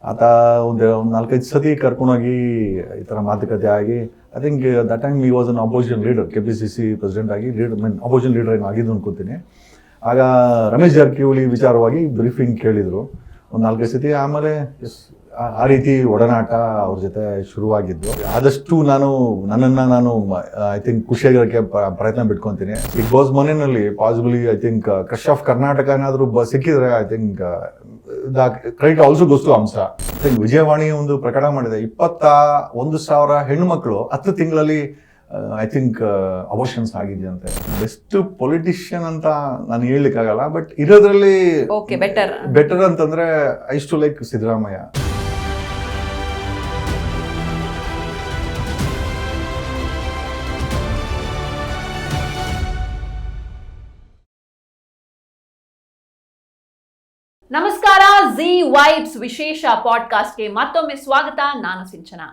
ಆತ ಒಂದು 4-5 ಸತಿ ಕರ್ಕೊಂಡೋಗಿ ಈ ಥರ ಮಾತುಕತೆ ಆಗಿ ಐ ಥಿಂಕ್ ದಟ್ ಟೈಮ್ ಈ was an opposition leader, KPCC president ಆಗಿ ಅಪೋಸಿಷನ್ ಲೀಡರ್ ಏನು ಆಗಿದ್ದು ಅನ್ಕೋತೀನಿ. ಆಗ ರಮೇಶ್ ಜಾರಕಿಹೊಳಿ ವಿಚಾರವಾಗಿ ಬ್ರೀಫಿಂಗ್ ಕೇಳಿದರು ಒಂದು 4-5 ಸತಿ. ಆಮೇಲೆ ಆ ರೀತಿ ಒಡನಾಟ ಅವ್ರ ಜೊತೆ ಶುರುವಾಗಿದ್ದು. ಆದಷ್ಟು ನನ್ನನ್ನು ಐ ಥಿಂಕ್ ಖುಷಿಯಾಗಿರೋಕ್ಕೆ ಪ್ರಯತ್ನ ಬಿಟ್ಕೊತೀನಿ. ಬಿಗ್ ಬಾಸ್ ಮನೆಯಲ್ಲಿ possibly I think crush of Karnataka ಏನಾದರೂ ಸಿಕ್ಕಿದ್ರೆ I think credit also goes to Hamsa. I think Vijayavani ಒಂದು ಪ್ರಕಟ ಮಾಡಿದೆ, 21,000 ಹೆಣ್ಣುಮಕ್ಕಳು 10 ತಿಂಗಳಲ್ಲಿ ಐ ಥಿಂಕ್ ಅಬೋರ್ಷನ್ಸ್ ಆಗಿದೆಯಂತೆ. ಬೆಸ್ಟ್ ಪೊಲಿಟಿಷಿಯನ್ ಅಂತ ನಾನು ಹೇಳಲಿಕ್ಕಾಗಲ್ಲ, ಬಟ್ ಇರೋದ್ರಲ್ಲಿ ಬೆಟರ್ ಅಂತಂದ್ರೆ ಐ ಟು ಲೈಕ್ ಸಿದ್ದರಾಮಯ್ಯ. ನಮಸ್ಕಾರ, ಜಿ ವೈಬ್ಸ್ ವಿಶೇಷ ಪಾಡ್ಕಾಸ್ಟ್ಗೆ ಮತ್ತೊಮ್ಮೆ ಸ್ವಾಗತ. ನಾನು ಸಿಂಚನಾ.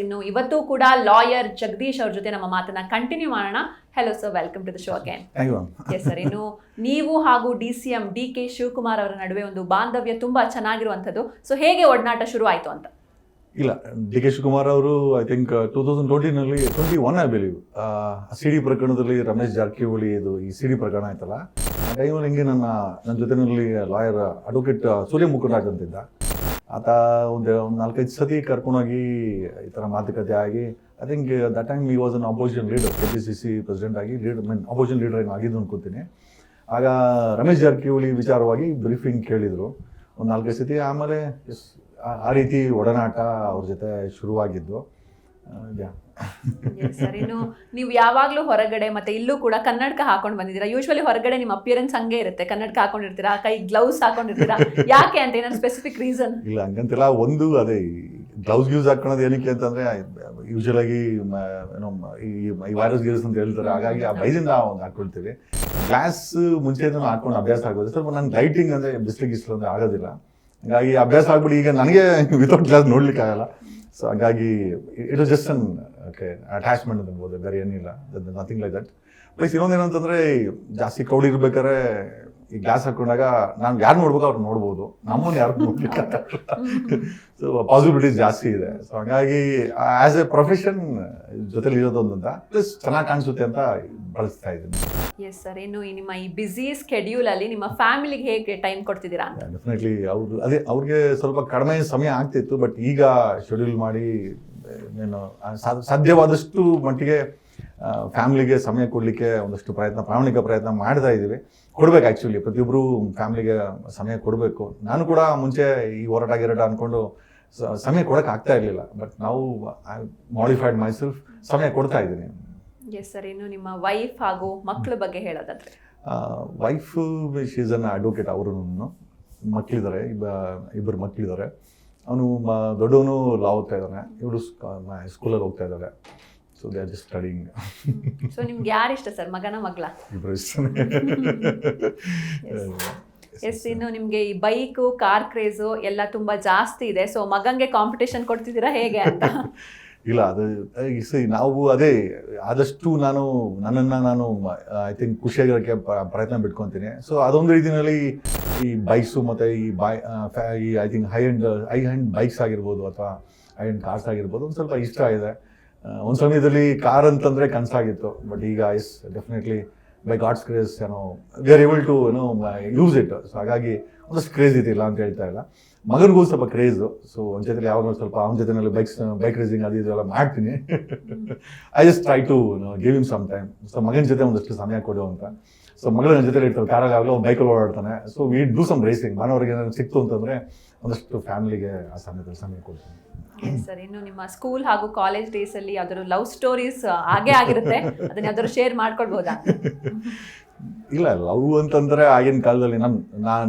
ಇನ್ನು ಇವತ್ತು ಕೂಡ ಲಾಯರ್ ಜಗದೀಶ್ ಅವ್ರ ಜೊತೆ ನಮ್ಮ ಮಾತನ್ನ ಕಂಟಿನ್ಯೂ ಮಾಡೋಣ. Hello sir, welcome to the show again. Sir, ಇನ್ನು ನೀವು ಹಾಗೂ DCM DK ಶಿವಕುಮಾರ್ ಅವರ ನಡುವೆ ಒಂದು ಬಾಂಧವ್ಯ ತುಂಬಾ ಚೆನ್ನಾಗಿರುವಂಥದ್ದು. ಸೊ ಹೇಗೆ ಒಡನಾಟ ಶುರು ಆಯ್ತು ಅಂತ? ಇಲ್ಲ, DK ಶಿವಕುಮಾರ್ ಅವರು I think 2021 I believe CD ಪ್ರಕರಣದಲ್ಲಿ ರಮೇಶ್ ಜಾರಕಿಹೊಳಿ ಈ CD ಪ್ರಕರಣ ಆಯ್ತಲ್ಲ, ಆ ಟೈಮಲ್ಲಿ ಹಿಂಗೆ ನನ್ನ ಜೊತೆನಲ್ಲಿ ಲಾಯರ್ ಅಡ್ವೊಕೇಟ್ ಸೂರ್ಯ ಮುಕುಂದರಾಜ್ ಅಂತಿದ್ದ. ಆತ ಒಂದು 4-5 ಸತಿ ಕರ್ಕೊಂಡೋಗಿ ಈ ಥರ ಮಾತುಕತೆ ಆಗಿ ಐ ಥಿಂಕ್ ದಟ್ ಟೈಮ್ ಈ was an opposition leader, KPCC president ಆಗಿ ಅಪೋಸಿಷನ್ ಲೀಡರ್ ಏನು ಆಗಿದ್ದು ಅನ್ಕೋತೀನಿ. ಆಗ ರಮೇಶ್ ಜಾರಕಿಹೊಳಿ ವಿಚಾರವಾಗಿ ಬ್ರೀಫಿಂಗ್ ಕೇಳಿದರು ಒಂದು 4-5 ಸತಿ. ಆಮೇಲೆ ಆ ರೀತಿ ಒಡನಾಟ ಅವ್ರ ಜೊತೆ ಶುರುವಾಗಿದ್ದು. ಸರ್, ಇನ್ನು ನೀವು ಯಾವಾಗ್ಲೂ ಹೊರಗಡೆ ಮತ್ತೆ ಇಲ್ಲೂ ಕೂಡ ಕನ್ನಡಕ ಹಾಕೊಂಡು ಬಂದಿದ್ದೀರಾ. ಯೂಶ್ವಲಿ ಹೊರಗಡೆ ನಿಮ್ಮ ಅಪಿಯರೆನ್ಸ್ ಹಂಗೆ ಇರುತ್ತೆ, ಕನ್ನಡಕ ಹಾಕೊಂಡಿರ್ತೀರಾ, ಕೈ ಗ್ಲೌಸ್ ಹಾಕೊಂಡಿರ್ತೀರಾ. ಯಾಕೆ ಅಂತ ಏನಾದ್ರು ಸ್ಪೆಸಿಫಿಕ್ ರೀಸನ್? ಇಲ್ಲ, ಹಂಗಂತಿಲ್ಲ. ಒಂದು ಅದೇ ಗ್ಲೌಸ್ ಯೂಸ್ ಹಾಕೊಳ್ಳೋದು ಏನಕ್ಕೆ ಅಂತಂದ್ರೆ ಯೂಶಲ್ ಆಗಿ ಏನೋ ಈ ವೈರಸ್ ಗಿರಸ್ ಅಂತ ಹೇಳ್ತಾರೆ, ಹಾಗಾಗಿ ಆ ಭಯದಿಂದ ಒಂದು ಹಾಕೊಳ್ತೀವಿ. ಗ್ಲಾಸ್ ಮುಂಚೆಯಿಂದ ಹಾಕೊಂಡು ಅಭ್ಯಾಸ ಆಗೋದು. ಸ್ವಲ್ಪ ನನ್ನ ಲೈಟಿಂಗ್ ಅಂದ್ರೆ ಬಿಸಿಲು ಅಂದ್ರೆ ಆಗೋದಿಲ್ಲ, ಹಾಗಾಗಿ ಅಭ್ಯಾಸ ಆಗ್ಬಿಟ್ಟು ಈಗ ನನಗೆ ವಿತೌಟ್ ಗ್ಲಾಸ್ ನೋಡ್ಲಿಕ್ಕೆ ಆಗಲ್ಲ. ಸೊ ಹಾಗಾಗಿ it was just an attachment ಅಂತ ಅನ್ಬೋದು, ಬೇರೆ ಏನಿಲ್ಲ, ನಥಿಂಗ್ ಲೈಕ್ ದಟ್. ಪ್ಲಸ್ ಇನ್ನೊಂದೇನಂತಂದ್ರೆ ಜಾಸ್ತಿ ಕ್ರೌಡ್ ಇರ್ಬೇಕಾದ್ರೆ ಈ ಗ್ಲಾಸ್ ಹಾಕೊಂಡಾಗ ನಾನು ಯಾರು ನೋಡ್ಬೇಕು ಅವ್ರು ನೋಡ್ಬೋದು, ನಮ್ಮನ್ನು ಯಾರು ನೋಡ್ಲಿಕ್ಕೆ. ಸೊ ಪಾಸಿಬಿಲಿಟೀಸ್ ಜಾಸ್ತಿ ಇದೆ. ಸೊ ಹಾಗಾಗಿ ಆಸ್ ಎ ಪ್ರೊಫೆಷನ್ ಜೊತೆಲಿ ಇರೋದು ಅಂತ, ಪ್ಲಸ್ ಚೆನ್ನಾಗಿ ಕಾಣಿಸುತ್ತೆ ಅಂತ ಬಳಸ್ತಾ ಇದ್ದೀನಿ. ಎಸ್ ಸರ್, ಇನ್ನು ನಿಮ್ಮ ಈ ಬ್ಯುಸಿ ಸ್ಕೆಡ್ಯೂಲ್ ಅಲ್ಲಿ ನಿಮ್ಮ ಫ್ಯಾಮಿಲಿಗೆ ಹೇಗೆ ಟೈಮ್ ಕೊಡ್ತಿದ್ದೀರಾ? ಡೆಫಿನೆಟ್ಲಿ ಅವ್ರಿಗೆ ಸ್ವಲ್ಪ ಕಡಿಮೆ ಸಮಯ ಆಗ್ತಿತ್ತು, ಬಟ್ ಈಗ ಶೆಡ್ಯೂಲ್ ಮಾಡಿ ಏನು ಸಾಧ್ಯವಾದಷ್ಟು ಮಟ್ಟಿಗೆ ಫ್ಯಾಮಿಲಿಗೆ ಸಮಯ ಕೊಡಲಿಕ್ಕೆ ಒಂದಷ್ಟು ಪ್ರಾಮಾಣಿಕ ಪ್ರಯತ್ನ ಮಾಡ್ತಾ ಇದ್ದೀವಿ. ಕೊಡ್ಬೇಕು, ಆ್ಯಕ್ಚುಲಿ ಪ್ರತಿಯೊಬ್ಬರು ಫ್ಯಾಮಿಲಿಗೆ ಸಮಯ ಕೊಡಬೇಕು. ನಾನು ಕೂಡ ಮುಂಚೆ ಈ ಹೋರಾಟ ಅಂದ್ಕೊಂಡು ಸಮಯ ಕೊಡೋಕೆ ಆಗ್ತಾ ಇರಲಿಲ್ಲ, ಬಟ್ ನಾವು ಮಾಡಿಫೈಡ್ ಮೈಸೆಲ್ಫ್ ಸಮಯ ಕೊಡ್ತಾ ಇದ್ದೀನಿ. ಎಸ್ ಸರ್, ಇನ್ನು ನಿಮ್ಮ ವೈಫ್ ಹಾಗೂ ಮಕ್ಕಳ ಬಗ್ಗೆ ಹೇಳೋದಾದ್ರೆ? Wife she is an advocate. ಅವರು ಮಕ್ಕಳಿದ್ದಾರೆ, ಇಬ್ಬರು ಮಕ್ಕಳಿದ್ದಾರೆ. ಅವನು ದೊಡ್ಡವನು ಲಾ ಓದ್ತಾ ಇದ್ದಾನೆ, ಇವಳು ಸ್ಕೂಲಲ್ಲಿ ಹೋಗ್ತಾ ಇದ್ದಾರೆ. So they are just studying. So ನಿಮ್ಗೆ ಯಾರು ಇಷ್ಟ ಸರ್, ಮಗನ ಮಗಳ? ಇಬ್ಬರು ಇಷ್ಟ. ಎಸ್, ಇನ್ನು ನಿಮಗೆ ಈ ಬೈಕು ಕಾರ್ ಕ್ರೇಜು ಎಲ್ಲ ತುಂಬಾ ಜಾಸ್ತಿ ಇದೆ. ಸೊ ಮಗಂಗೆ ಕಾಂಪಿಟೇಷನ್ ಕೊಡ್ತಿದ್ದೀರಾ ಹೇಗೆ ಅಂತ? ಇಲ್ಲ, ಅದು ನಾವು ಅದೇ ಆದಷ್ಟು ನನ್ನನ್ನು ಐ ಥಿಂಕ್ ಖುಷಿಯಾಗಿರೋಕ್ಕೆ ಪ್ರಯತ್ನ ಬಿಟ್ಕೊತೀನಿ. ಸೊ ಅದೊಂದು ರೀತಿಯಲ್ಲಿ ಈ ಬೈಕ್ಸು ಮತ್ತು ಈ I think high hand bikes ಆಗಿರ್ಬೋದು ಅಥವಾ ಹೈ ಹ್ಯಾಂಡ್ ಕಾರ್ಸ್ ಆಗಿರ್ಬೋದು ಒಂದು ಸ್ವಲ್ಪ ಇಷ್ಟ ಇದೆ. ಒಂದು ಸಮಯದಲ್ಲಿ ಕಾರ್ ಅಂತಂದರೆ ಕನಸಾಗಿತ್ತು, ಬಟ್ ಈಗ is definitely by God's grace we are able to use it. So ಹಾಗಾಗಿ ಒಂದಷ್ಟು ಕ್ರೇಜ್ ಇದಿಲ್ಲ ಅಂತ ಹೇಳ್ತಾ ಇಲ್ಲ. ಮಗನಿಗೂ ಸ್ವಲ್ಪ ಕ್ರೇಜು. ಸೊ ಒಂದು ಜೊತೆಲಿ ಯಾವಾಗ ಸ್ವಲ್ಪ ಅವನ ಜೊತೆನಲ್ಲಿ ಬೈಕ್ ರೇಸಿಂಗ್ ಅದು ಇದೆಲ್ಲ ಮಾಡ್ತೀನಿ. I just try to give him some time. So ಮಗನ ಜೊತೆ ಒಂದಷ್ಟು ಸಮಯ ಕೊಡು ಅಂತ. ಸೊ ಮಗಳ ನನ್ನ ಜೊತೆ ಇರ್ತಾರೆ, ಕಾರಲ್ಲಿ ಆಗಲೋ ಬೈಕಲ್ಲಿ ಓಡಾಡ್ತಾನೆ. So we do some racing. ಮನೆಯವ್ರಿಗೆ ಏನಾದ್ರು ಸಿಕ್ತು ಅಂತಂದರೆ ಒಂದಷ್ಟು ಫ್ಯಾಮಿಲಿಗೆ ಆ ಸಮಯ ಕೊಡ್ತೀನಿ. ಸರ್, ಇನ್ನು ನಿಮ್ಮ ಸ್ಕೂಲ್ ಹಾಗೂ ಕಾಲೇಜ್ ಡೇಸ್ ಅಲ್ಲಿ ಯಾವ್ದಾದ್ರು ಲವ್ ಸ್ಟೋರೀಸ್ ಹಾಗೆ ಆಗಿರುತ್ತೆ, ಅದನ್ನ ಯಾವ್ದಾದ್ರು ಶೇರ್ ಮಾಡ್ಕೊಳ್ಬಹುದಾ? ಇಲ್ಲ, ಲವ್ ಅಂತಂದ್ರೆ ಆಗಿನ ಕಾಲದಲ್ಲಿ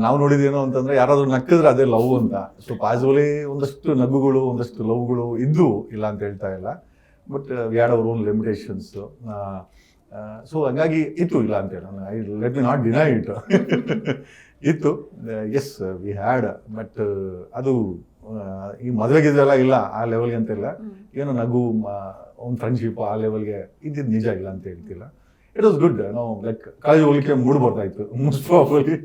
ನಾವು ನೋಡಿದೇನೋ ಅಂತಂದ್ರೆ ಯಾರಾದ್ರೂ ನಕ್ಕಿದ್ರೆ ಅದೇ ಲವ್ ಅಂತ. ಸೊ ಪಾಸಿಬಲಿ ಒಂದಷ್ಟು ನಗುಗಳು ಒಂದಷ್ಟು ಲವ್ಗಳು ಇದ್ದು ಇಲ್ಲ ಅಂತ ಹೇಳ್ತಾ ಇಲ್ಲ, but we had our own limitations. So ಹಂಗಾಗಿ ಇತ್ತು, ಇಲ್ಲ ಅಂತ ಹೇಳಿ I let me not deny it. ಇತ್ತು, ಎಸ್ ವಿ ಹ್ಯಾಡ್, ಬಟ್ ಅದು ಈ ಮದುವೆಗಿದೆಲ್ಲ ಇಲ್ಲ ಆ ಲೆವೆಲ್ಗೆ ಅಂತ ಇಲ್ಲ. ಏನೋ ನಗು ಒಂದು ಫ್ರೆಂಡ್ಶಿಪ್ ಆ ಲೆವೆಲ್ಗೆ ಇದ್ದಿದ್ದು ನಿಜ ಇಲ್ಲ ಅಂತ ಹೇಳ್ತಿಲ್ಲ. ಇಟ್ ವಾಸ್ ಗುಡ್ ನಾವು ಲೈಕ್ ಕಾಲೇಜ್ ಹೋಗ್ಲಿಕ್ಕೆ ಮೂಡ್ ಬರ್ತಾ ಇತ್ತು ಮೋಸ್ಟ್ ಪ್ರಾಬಲಿ.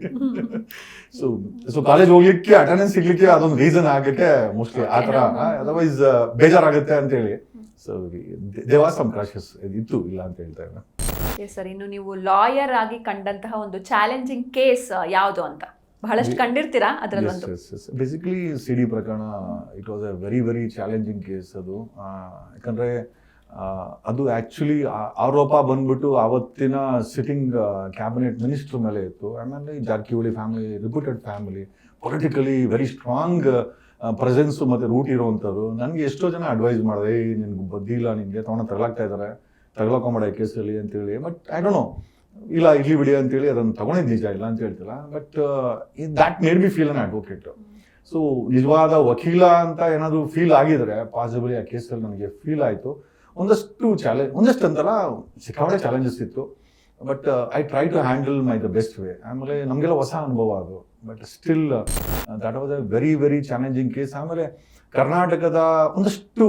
ಸೊ ಕಾಲೇಜ್ ಹೋಗ್ಲಿಕ್ಕೆ ಅಟೆಂಡೆನ್ಸ್ ಸಿಗ್ಲಿಕ್ಕೆ ಅದೊಂದು ರೀಸನ್ ಆಗಕ್ಕೆ ಮೋಸ್ಟ್ಲಿ ಆ ಥರ, ಅದರ್ವೈಸ್ ಬೇಜಾರಾಗುತ್ತೆ ಅಂತ ಹೇಳಿ. ಸೊ ದೇವಾ ಸಮ್ ಕ್ರಾಶಸ್ ಇತ್ತು, ಇಲ್ಲ ಅಂತ ಹೇಳ್ತಾ ಇಲ್ಲ. ಸರ್, ಇನ್ನು ನೀವು ಲಾಯರ್ ಆಗಿ ಕಂಡಂತಹ ಒಂದು ಚಾಲೆಂಜಿಂಗ್ ಕೇಸ್ ಯಾವುದು ಅಂತ ಬಹಳಷ್ಟು ಕಂಡಿರ್ತೀರಾ ಅದರಲ್ಲಿ ಒಂದು? ಬೇಸಿಕಲಿ ಸಿ ಡಿ ಪ್ರಕರಣ it was a very very challenging case ಅದು. ಯಾಕಂದ್ರೆ ಅದು ಆಕ್ಚುಲಿ ಆರೋಪ ಬಂದ್ಬಿಟ್ಟು ಆವತ್ತಿನ ಸಿಟ್ಟಿಂಗ್ ಕ್ಯಾಬಿನೆಟ್ ಮಿನಿಸ್ಟರ್ ಮೇಲೆ ಇತ್ತು. ಆಮೇಲೆ Jarkiholi family reputed family, politically very strong presence ಮತ್ತೆ ರೂಟ್ ಇರುವಂಥದ್ದು. ನನಗೆ ಎಷ್ಟೋ ಜನ ಅಡ್ವೈಸ್ ಮಾಡಿದೆ, ನಿನ್ಗೆ ಬುದ್ಧಿ ಇಲ್ಲ, ನಿನಗೆ ತಗೊಳಕ್ತಾ ಇದ್ದಾರೆ, ತಗೊಳಕೊಂಬೇಡ ಕೇಸಲ್ಲಿ ಅಂತೇಳಿ. ಬಟ್ ಐ ಡೋಂಟ್ ನೋ, ಇಲ್ಲ ಇರ್ಲಿ ಬಿಡಿ ಅಂತೇಳಿ ಅದನ್ನು ತಗೊಂಡಿದ್ದು ನಿಜ, ಇಲ್ಲ ಅಂತ ಹೇಳ್ತಿಲ್ಲ. But that made me feel an advocate. So ನಿಜವಾದ ವಕೀಲ ಅಂತ ಏನಾದರೂ ಫೀಲ್ ಆಗಿದ್ರೆ ಪಾಸಿಬಲಿ ಆ ಕೇಸಲ್ಲಿ ನನಗೆ ಫೀಲ್ ಆಯಿತು. ಒಂದಷ್ಟು ಅಂತಲ್ಲ, ಸಿಕ್ಕಾಪಟ್ಟೆ ಚಾಲೆಂಜಸ್ ಇತ್ತು. But I try to handle my the best way. ಆಮೇಲೆ ನಮಗೆಲ್ಲ ಹೊಸ ಅನುಭವ ಅದು. But still that was a very very challenging case. ಆಮೇಲೆ ಕರ್ನಾಟಕದ ಒಂದಷ್ಟು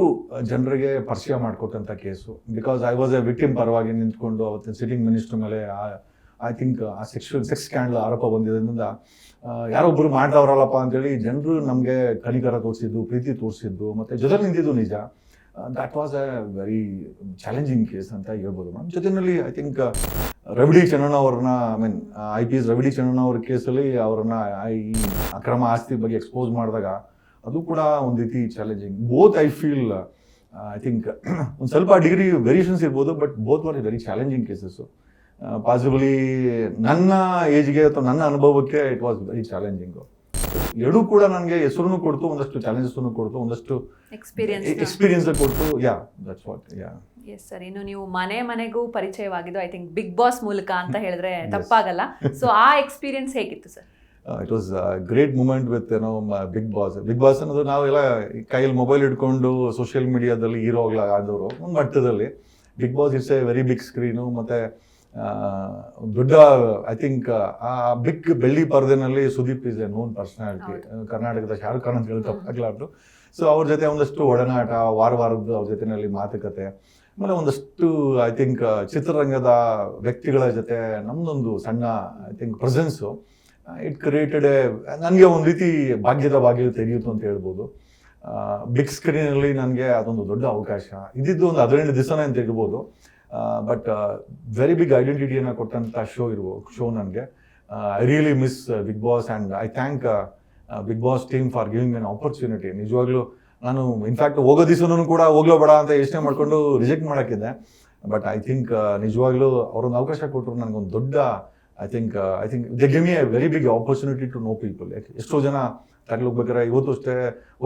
ಜನರಿಗೆ ಪರಿಚಯ ಮಾಡಿಕೊಟ್ಟಂಥ case. Because I was a victim ಪರವಾಗಿ ನಿಂತ್ಕೊಂಡು ಅವತ್ತಿನ ಸಿಟ್ಟಿಂಗ್ ಮಿನಿಸ್ಟರ್ ಮೇಲೆ ಐ ಥಿಂಕ್ ಆ ಸೆಕ್ಸ್ ಸ್ಕ್ಯಾಂಡಲ್ ಆರೋಪ ಬಂದಿದ್ದರಿಂದ ಯಾರೊಬ್ಬರು ಮಾಡ್ದವ್ರಲ್ಲಪ್ಪ ಅಂತೇಳಿ ಜನರು ನಮಗೆ ಕನಿಕರ ತೋರಿಸಿದ್ದು, ಪ್ರೀತಿ ತೋರಿಸಿದ್ದು, ಮತ್ತು ಜೊತೆ ನಿಂತಿದ್ದು ನಿಜ. That was a very challenging case ಅಂತ ಹೇಳ್ಬೋದು ಮೇಡಮ್. ಜೊತೆಯಲ್ಲಿ ಐ ಥಿಂಕ್ ರವಿಡಿ ಚನ್ನಣ್ಣ ಅವ್ರನ್ನ, IPS ರವಿಡಿ ಚನ್ನಣ್ಣ ಅವ್ರ ಕೇಸಲ್ಲಿ ಅವ್ರನ್ನ ಈ ಅಕ್ರಮ ಆಸ್ತಿ ಬಗ್ಗೆ ಎಕ್ಸ್ಪೋಸ್ ಮಾಡಿದಾಗ ಅದು ಕೂಡ ಒಂದು ರೀತಿ challenging. Both I feel I think ಒಂದು ಸ್ವಲ್ಪ ಡಿಗ್ರಿ ವೇರಿಯೇಷನ್ಸ್ ಇರ್ಬೋದು, but both are very challenging cases. Possibly ನನ್ನ ಏಜ್ಗೆ ಅಥವಾ ನನ್ನ ಅನುಭವಕ್ಕೆ ಇಟ್ ವಾಸ್ ವೆರಿ ಚಾಲೆಂಜಿಂಗು. ಎರಡೂ ಕೂಡ ನನಗೆ ಹೆಸರು ಕೊಡ್ತು, ಒಂದಷ್ಟು ಚಾಲೆಂಜಸ್ ಕೊಡ್ತು, ಒಂದಷ್ಟು ಎಕ್ಸ್ಪೀರಿಯನ್ಸ್ ಕೊಡ್ತು. Yeah, that's what. Yeah, yes sir. ಇನ್ನು ನೀವು ಮನೆಗೂ ಪರಿಚಯವಾಗಿದ್ದು ಐ ಥಿಂಕ್ ಬಿಗ್ ಬಾಸ್ ಮೂಲಕ ಅಂತ ಹೇಳಿದ್ರೆ ತಪ್ಪಾಗಲ್ಲ. ಸೊ ಆ ಎಕ್ಸ್ಪೀರಿಯನ್ಸ್ ಹೇಗಿತ್ತು sir? It was great moment with Bigg Boss. Bigg Boss ಅನ್ನೋದು ನಾವೆಲ್ಲ ಕೈಯಲ್ಲಿ ಮೊಬೈಲ್ ಇಟ್ಕೊಂಡು ಸೋಷಿಯಲ್ ಮೀಡಿಯಾದಲ್ಲಿ ಆದವರು ಒಂದು ಮಟ್ಟದಲ್ಲಿ. Bigg Boss it's a very big screen, ಮತ್ತೆ ದೊಡ್ಡ ಐ ಥಿಂಕ್ ಆ ಬಿಗ್ ಬೆಳ್ಳಿ ಪರದೆನಲ್ಲಿ Sudeep is a known personality. ಕರ್ನಾಟಕದ ಶಾರುಖ್ ಖಾನ್ ಅಂತ ಹೇಳಿ ತಪ್ಪಾಗ್ಲಾರ್ದು. ಸೊ ಅವ್ರ ಜೊತೆ ಒಂದಷ್ಟು ಒಡನಾಟ, ವಾರದ್ದು ಅವ್ರ ಜೊತೆನಲ್ಲಿ ಮಾತುಕತೆ, ಆಮೇಲೆ ಒಂದಷ್ಟು ಐ ಥಿಂಕ್ ಚಿತ್ರರಂಗದ ವ್ಯಕ್ತಿಗಳ ಜೊತೆ ನಮ್ದೊಂದು ಸಣ್ಣ I think presence it created ನನಗೆ ಒಂದು ರೀತಿ ಭಾಗ್ಯದ ಬಾಗಿಲು ತೆರೆಯಿತು ಅಂತ ಹೇಳ್ಬೋದು. ಬಿಗ್ ಸ್ಕ್ರೀನಲ್ಲಿ ನನಗೆ ಅದೊಂದು ದೊಡ್ಡ ಅವಕಾಶ ಇದ್ದಿದ್ದು. ಒಂದು 15 ದಿವಸನೇ ಅಂತ ಹೇಳ್ಬೋದು. ಬಟ್ ವೆರಿ ಬಿಗ್ ಐಡೆಂಟಿಟಿಯನ್ನು ಕೊಟ್ಟಂಥ ಶೋ ನನಗೆ. I really miss Bigg Boss and I thank Bigg Boss team for giving an opportunity. ನಿಜವಾಗ್ಲೂ ನಾನು ಇನ್ಫ್ಯಾಕ್ಟ್ ಹೋಗೋ ದಿವಸನೂ ಕೂಡ ಹೋಗ್ಲೋ ಬೇಡ ಅಂತ ಯೋಚನೆ ಮಾಡ್ಕೊಂಡು ರಿಜೆಕ್ಟ್ ಮಾಡೋಕ್ಕಿದ್ದೆ. ಬಟ್ ಐ ಥಿಂಕ್ ನಿಜವಾಗ್ಲೂ ಅವರೊಂದು ಅವಕಾಶ ಕೊಟ್ಟರು ನನಗೊಂದು ದೊಡ್ಡ I think they give me a very big opportunity to know people. ಯಾಕೆ ಎಷ್ಟೋ ಜನ ತಗಲು ಹೋಗ್ಬೇಕಾರೆ ಇವತ್ತು ಅಷ್ಟೇ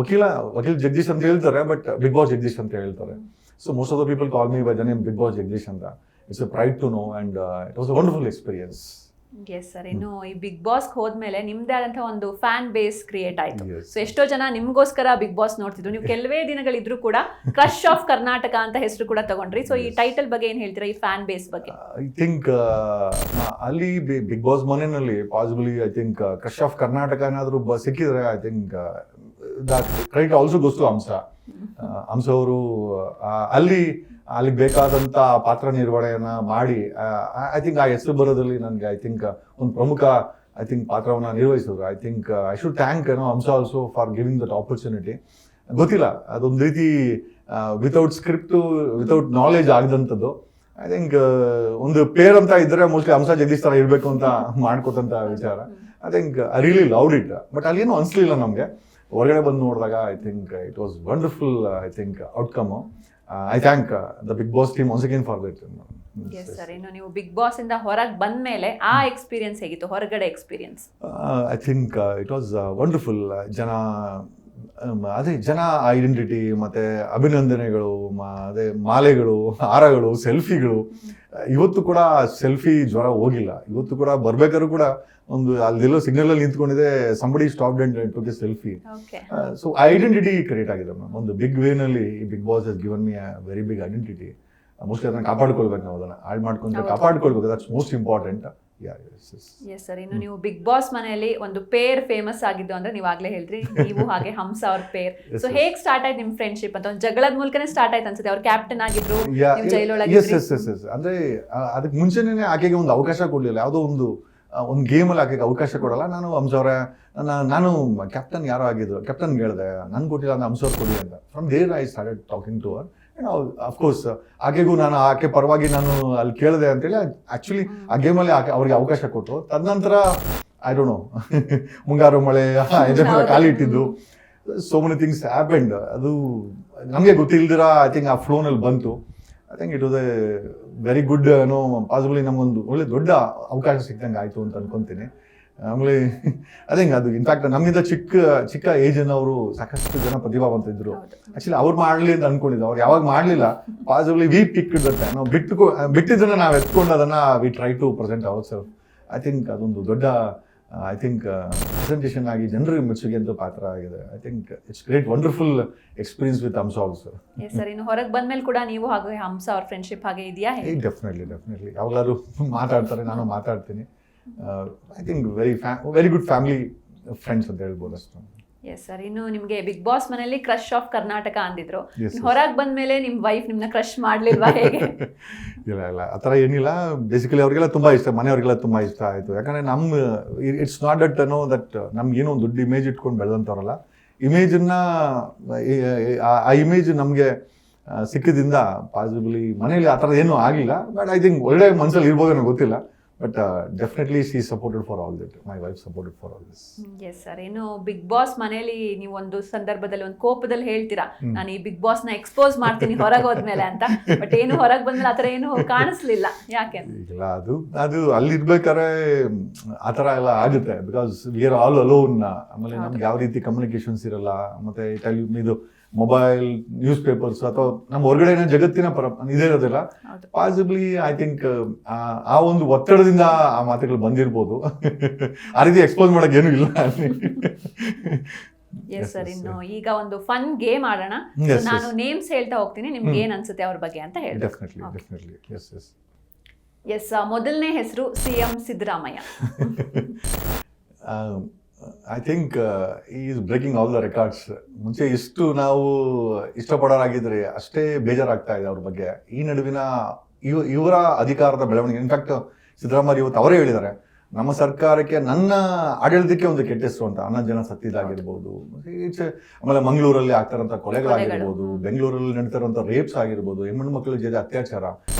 ವಕೀಲ್ ಜಗದೀಶ್ ಅಂತ ಹೇಳ್ತಾರೆ, ಬಟ್ ಬಿಗ್ ಬಾಸ್ ಜಗದೀಶ್ ಅಂತ ಹೇಳ್ತಾರೆ. So most of the people call me by the name Bigg Boss Jagadish ಅಂತ. It's a pride to know and it was a wonderful experience. Yes sir. ಇನ್ನು ಈ ಬಿಗ್ ಬಾಸ್ಗೆ ಹೋದ್ಮೇಲೆ ನಿಮ್ದೇ ಆದಂತಹ ಒಂದು ಫ್ಯಾನ್ ಬೇಸ್ ಕ್ರಿಯೇಟ್ ಆಯ್ತು. ಸೊ ಎಷ್ಟೋ ಜನ ನಿಮ್ಗೋಸ್ಕರ ಬಿಗ್ ಬಾಸ್ ನೋಡ್ತಿದ್ರು. ನೀವು ಕೆಲವೇ ದಿನಗಳಿದ್ರು ಕೂಡ ಕ್ರಶ್ ಆಫ್ ಕರ್ನಾಟಕ ಅಂತ ಹೆಸರು ಕೂಡ ತಗೊಂಡ್ರಿ. ಸೊ ಈ ಟೈಟಲ್ ಬಗ್ಗೆ ಏನ್ ಹೇಳ್ತೀರಾ, ಈ ಫ್ಯಾನ್ ಬೇಸ್ ಬಗ್ಗೆ? ಐ ಥಿಂಕ್ ಅಲ್ಲಿ ಬಿಗ್ ಬಾಸ್ ಮನೆಯಲ್ಲಿ possibly I think crush of Karnataka ಏನಾದ್ರು ಸಿಕ್ಕಿದ್ರೆ I think that credit also goes to Hamsa ಅವರು. ಅಲ್ಲಿ ಬೇಕಾದಂಥ ಪಾತ್ರ ನಿರ್ವಹಣೆಯನ್ನ ಮಾಡಿ ಐ ಥಿಂಕ್ ಆ ಹೆಸರು ಬರೋದ್ರಲ್ಲಿ ನನಗೆ ಐ ಥಿಂಕ್ ಒಂದು ಪ್ರಮುಖ ಐ ಥಿಂಕ್ ಪಾತ್ರವನ್ನು ನಿರ್ವಹಿಸಿದ್ರು. I think I should thank Hamsa also for giving that opportunity. ಗೊತ್ತಿಲ್ಲ, ಅದೊಂದು ರೀತಿ ವಿತೌಟ್ ಸ್ಕ್ರಿಪ್ಟು, ವಿತೌಟ್ ನಾಲೆಜ್ ಆಗದಂಥದ್ದು. ಐ ಥಿಂಕ್ ಒಂದು ಪೇರ್ ಅಂತ ಇದ್ರೆ ಮೋಸ್ಟ್ಲಿ ಹಂಸ ಜಗದೀಶ್ ಥರ ಇರಬೇಕು ಅಂತ ಮಾಡಿಕೊಟ್ಟಂಥ ವಿಚಾರ. I think I really loved it. But ಅಲ್ಲೇನು ಅನಿಸ್ಲಿಲ್ಲ ನಮಗೆ. ಹೊರಗಡೆ ಬಂದು ನೋಡಿದಾಗ I think it was wonderful I think outcome. I thank the Bigg Boss team once again for that. Yes sir. ಇನ್ನು ನೀವು ಬಿಗ್ ಬಾಸ್ ಇಂದ ಹೊರಗೆ ಬಂದ ಮೇಲೆ ಆ ಎಕ್ಸ್ಪೀರಿಯನ್ಸ್ ಹೇಗಿತ್ತು, ಹೊರಗಡೆ experience? I think it was wonderful. ಜನ ಐಡೆಂಟಿಟಿ ಮತ್ತೆ ಅಭಿನಂದನೆಗಳು, ಅದೇ ಮಾಲೆಗಳು, ಹಾರಗಳು, ಸೆಲ್ಫಿಗಳು. ಇವತ್ತು ಕೂಡ ಸೆಲ್ಫಿ ಜ್ವರ ಹೋಗಿಲ್ಲ. ಇವತ್ತು ಕೂಡ ಬರ್ಬೇಕಾದ್ರೂ ಕೂಡ ಒಂದು ಅಲ್ಲೆಲ್ಲೋ ಸಿಗ್ನಲ್ ಅಲ್ಲಿ ನಿಂತ್ಕೊಂಡಿದೆ, somebody stopped and took a selfie. So identity create ಆಗಿದೆ ಮ್ಯಾಮ್. ಒಂದು ಬಿಗ್ ವೇನಲ್ಲಿ Bigg Boss has given me a very big identity. Mostly ಅದನ್ನ ಕಾಪಾಡ್ಕೊಳ್ಬೇಕು, ನಾವು ಅದನ್ನ ಹಾಳು ಮಾಡ್ಕೊಂಡ್ರೆ ಕಾಪಾಡ್ಕೊಳ್ಬೇಕು. That's most important. Yes sir. ಇನ್ನು ನೀವು ಬಿಗ್ ಬಾಸ್ ಮನೆಯಲ್ಲಿ ಒಂದು ಪೇರ್ ಫೇಮಸ್ ಆಗಿದ್ದು ಅಂದ್ರೆ ನೀವಾಗ್ಲೇ ಹೇಳಿದ್ರಿ, ನೀವು ಹಾಗೆ ಹಂಸ ಅವ್ರ ಪೇರ್. ಸೊ ಹೇಗ್ ಸ್ಟಾರ್ಟ್ ಆಯ್ತು ನಿಮ್ ಫ್ರೆಂಡ್ಶಿಪ್ ಅಂತ? ಒಂದು ಜಗಳದ ಮೂಲಕನೇ ಸ್ಟಾರ್ಟ್ ಆಯ್ತು ಅನ್ಸುತ್ತೆ. ಅವ್ರು ಕ್ಯಾಪ್ಟನ್ ಆಗಿದ್ರು, ನೀವು ಜೈಲೊಳಗೆ. ಅಂದ್ರೆ ಅದಕ್ಕೆ ಮುಂಚೆನೇ ಆಕೆಗೆ ಒಂದು ಅವಕಾಶ ಕೊಡ್ಲಿಲ್ಲ. ಯಾವುದೋ ಒಂದು ಗೇಮಲ್ಲಿ ಆಕೆಗೆ ಅವಕಾಶ ಕೊಡಲ್ಲ. ನಾನು ಹಂಸವ್ರೆ, ನಾನು ಕ್ಯಾಪ್ಟನ್ ಯಾರೋ ಆಗಿದ್ರು, ಕ್ಯಾಪ್ಟನ್ ಹೇಳಿದೆ, ನನ್ ಕೊಟ್ಟಿಲ್ಲ ಅಂದ್ರೆ ಹಂಸವ್ರು ಕೊಡಿ ಅಂತ. From there I started talking to her. Of course ಆಕೆಗೂ ನಾನು ಆಕೆ ಪರವಾಗಿ ನಾನು ಅಲ್ಲಿ ಕೇಳಿದೆ ಅಂತೇಳಿ ಆಕ್ಚುಲಿ ಆ ಗೇಮಲ್ಲಿ ಅವ್ರಿಗೆ ಅವಕಾಶ ಕೊಟ್ಟರು. ತದನಂತರ ಐ ಡೋಂಟ್ ನೋ, ಮುಂಗಾರು ಮಳೆ ಕಾಲಿಟ್ಟಿದ್ದು, ಸೋ ಮೆನಿ ಥಿಂಗ್ಸ್ ಹ್ಯಾಪೆಂಡ್. ಅದು ನಮಗೆ ಗೊತ್ತಿಲ್ದಿರ ಐ ಥಿಂಕ್ ಆ ಫ್ಲೋನಲ್ಲಿ ಬಂತು. I think it was a very good, possibly ನಮಗೊಂದು ಒಳ್ಳೆ ದೊಡ್ಡ ಅವಕಾಶ ಸಿಕ್ಕಂಗೆ ಆಯಿತು ಅಂತ ಅನ್ಕೊಂತೀನಿ. ಆಮೇಲೆ ಐ ಥಿಂಕ್ ಅದು ಇನ್ಫ್ಯಾಕ್ಟ್ ನಮ್ಮಿಂದ ಚಿಕ್ಕ ಏಜನ್ನವರು ಸಾಕಷ್ಟು ಜನ ಪ್ರತಿಭಾವಂತ ಇದ್ರು. ಆಕ್ಚುಲಿ ಅವ್ರು ಮಾಡಲಿ ಅಂತ ಅನ್ಕೊಂಡಿದ್ದು, ಅವ್ರು ಯಾವಾಗ ಮಾಡಲಿಲ್ಲ. ಪಾಸಿಬಲಿ ವಿ ಪಿಕ್ ಇರುತ್ತೆ, ನಾವು ಬಿಟ್ಟಿದ್ದನ್ನ ನಾವು ಎತ್ಕೊಂಡು ಅದನ್ನ we try to present our self. I think ಅದೊಂದು ದೊಡ್ಡ ಐ ಥಿಂಕ್ ಪ್ರೆಸೆಂಟೇಷನ್ ಆಗಿ ಜನರಿಗೆ ಮೆಚ್ಚುಗೆ ಅಂತ ಪಾತ್ರ ಆಗಿದೆ. I think it's great wonderful experience with Hamsa also. Sir, ಇನ್ನು ಹೊರಗೆ ಬಂದ್ಮೇಲೆ ಕೂಡ ನೀವು ಹಾಗೆ ಹಂಸ ಅವ್ರ ಫ್ರೆಂಡ್ಶಿಪ್ ಹಾಗೆ ಇದೆಯಾ? ಡೆಫಿನೆಟ್ಲಿ ಯಾವಾಗಲಾದ್ರು ಮಾತಾಡ್ತಾರೆ, ನಾನು ಮಾತಾಡ್ತೀನಿ. I think very good family friends ಅಂತ ಹೇಳ್ಬೋದು ಅಷ್ಟು. S sir. ಇನ್ನು ನಿಮಗೆ ಬಿಗ್ ಬಾಸ್ ಮನೆಯಲ್ಲಿ ಕ್ರಶ್ ಆಫ್ ಕರ್ನಾಟಕ ಅಂದಿದ್ರು, ಹೊರಗೆ ಬಂದ್ಮೇಲೆ ನಿಮ್ ವೈಫ್ ನಿಮ್ನ ಕ್ರಶ್ ಮಾಡ್ಲಿಲ್ವಾ, ಹೇಗೆ? ಇಲ್ಲ ಆ ಥರ ಏನಿಲ್ಲ. ಬೇಸಿಕಲಿ ಅವ್ರಿಗೆಲ್ಲ ತುಂಬಾ ಇಷ್ಟ, ಮನೆಯವ್ರಿಗೆಲ್ಲ ತುಂಬಾ ಇಷ್ಟ ಆಯ್ತು. ಯಾಕಂದ್ರೆ ಇಟ್ಸ್ ನಾಟ್ ದಟ್ ನಮ್ಗೆ ಏನೋ ಒಂದು ದೊಡ್ಡ ಇಮೇಜ್ ಇಟ್ಕೊಂಡು ಬೆಳೆದಂಥವ್ರಲ್ಲ. ಇಮೇಜನ್ನ ಆ ಇಮೇಜ್ ನಮಗೆ ಸಿಕ್ಕಿದಿಂದ ಪಾಸಿಬಲಿ ಮನೇಲಿ ಆ ಥರ ಏನೂ ಆಗಿಲ್ಲ. ಬಟ್ ಐ ಥಿಂಕ್ ಒಳ್ಳೆ ಮನಸ್ಸಲ್ಲಿ ಇರ್ಬೋದೇನೋ ಗೊತ್ತಿಲ್ಲ. But definitely she supported for all that. My wife supported for all this. Yes sir. ಇನ್ನು ಬಿಗ್ ಬಾಸ್ ಮನೆಯಲ್ಲಿ ನೀವು ಒಂದು ಸಂದರ್ಭದಲ್ಲಿ ಒಂದು ಕೋಪದಲ್ಲಿ ಹೇಳ್ತೀರಾ, ನಾನು ಈ ಬಿಗ್ ಬಾಸ್ ನ ಎಕ್ಸ್ಪೋಸ್ ಮಾಡ್ತೀನಿ ಹೊರಗೆ ಹೋದ್ಮೇಲೆ ಅಂತ. ಬಟ್ ಏನು ಹೊರಗೆ ಬಂದ್ಮೇಲೆ ಆತರ ಏನು ಕಾಣಿಸ್ಲಿಲ್ಲ, ಯಾಕೆ? ಇಲ್ಲ, ಅದು ಅಲ್ಲಿರ್ಬೇಕಾದ್ರೆ ಆತರ ಎಲ್ಲ ಆಗುತ್ತೆ. Because we are all alone. ಆಮೇಲೆ ನಮ್ಗೆ ಯಾವ ರೀತಿ ಕಮ್ಯುನಿಕೇಶನ್ಸ್ ಇರಲ್ಲ. ಮತ್ತೆ ಇದು ಮೊಬೈಲ್, ನ್ಯೂಸ್ ಪೇಪರ್ಸ್ ಅಥವಾ ನಮ್ಮ ಹೊರಗಡೆ ಜಗತ್ತಿನ ಇದೇ ಇರೋದಿಲ್ಲ. ಪಾಸಿಬ್ಲಿ ಐ ಥಿಂಕ್ ಆ ಒಂದು ಒತ್ತಡದಿಂದ ಆ ಮಾತುಗಳು ಬಂದಿರ್ಬೋದು. ಆ ರೀತಿ ಎಕ್ಸ್ಪೋಸ್ ಮಾಡಕ್ ಏನು ಇಲ್ಲ. S sir. ಇನ್ನು ಈಗ ಒಂದು ಫನ್ ಗೇಮ್ ಆಡೋಣ. ನಾನು ನೇಮ್ಸ್ ಹೇಳ್ತಾ ಹೋಗ್ತೀನಿ, ನಿಮ್ಗೆ ಏನ್ ಅನ್ಸುತ್ತೆ ಅವ್ರ ಬಗ್ಗೆ ಅಂತ ಹೇಳಿ. ಎಸ್, ಮೊದಲನೇ ಹೆಸರು CM Siddaramaiah. I think is breaking all the records. ಮುಂಚೆ ಎಷ್ಟು ನಾವು ಇಷ್ಟಪಡೋರಾಗಿದ್ರೆ ಅಷ್ಟೇ ಬೇಜಾರಾಗ್ತಾ ಇದೆ ಅವ್ರ ಬಗ್ಗೆ. ಈ ನಡುವಿನ ಇವರ ಅಧಿಕಾರದ ಬೆಳವಣಿಗೆ. ಇನ್ಫ್ಯಾಕ್ಟ್ ಸಿದ್ದರಾಮಯ್ಯ ಇವತ್ತು ಅವರೇ ಹೇಳಿದ್ದಾರೆ, ನಮ್ಮ ಸರ್ಕಾರಕ್ಕೆ ನನ್ನ ಆಡಳಿತಕ್ಕೆ ಒಂದು ಕೆಟ್ಟ ಹೆಸರು ಅಂತ. 11 ಜನ ಸತ್ತಿದ್ದಾಗಿರ್ಬೋದು, ಆಮೇಲೆ ಮಂಗಳೂರಲ್ಲಿ ಆಗ್ತಾರಂಥ ಕೊಲೆಗಳಾಗಿರ್ಬೋದು, ಬೆಂಗಳೂರಲ್ಲಿ ನಡೀತಾರಂಥ ರೇಪ್ಸ್ ಆಗಿರ್ಬೋದು, ಹೆಣ್ಣು ಮಕ್ಕಳ ಜೊತೆ ಅತ್ಯಾಚಾರ.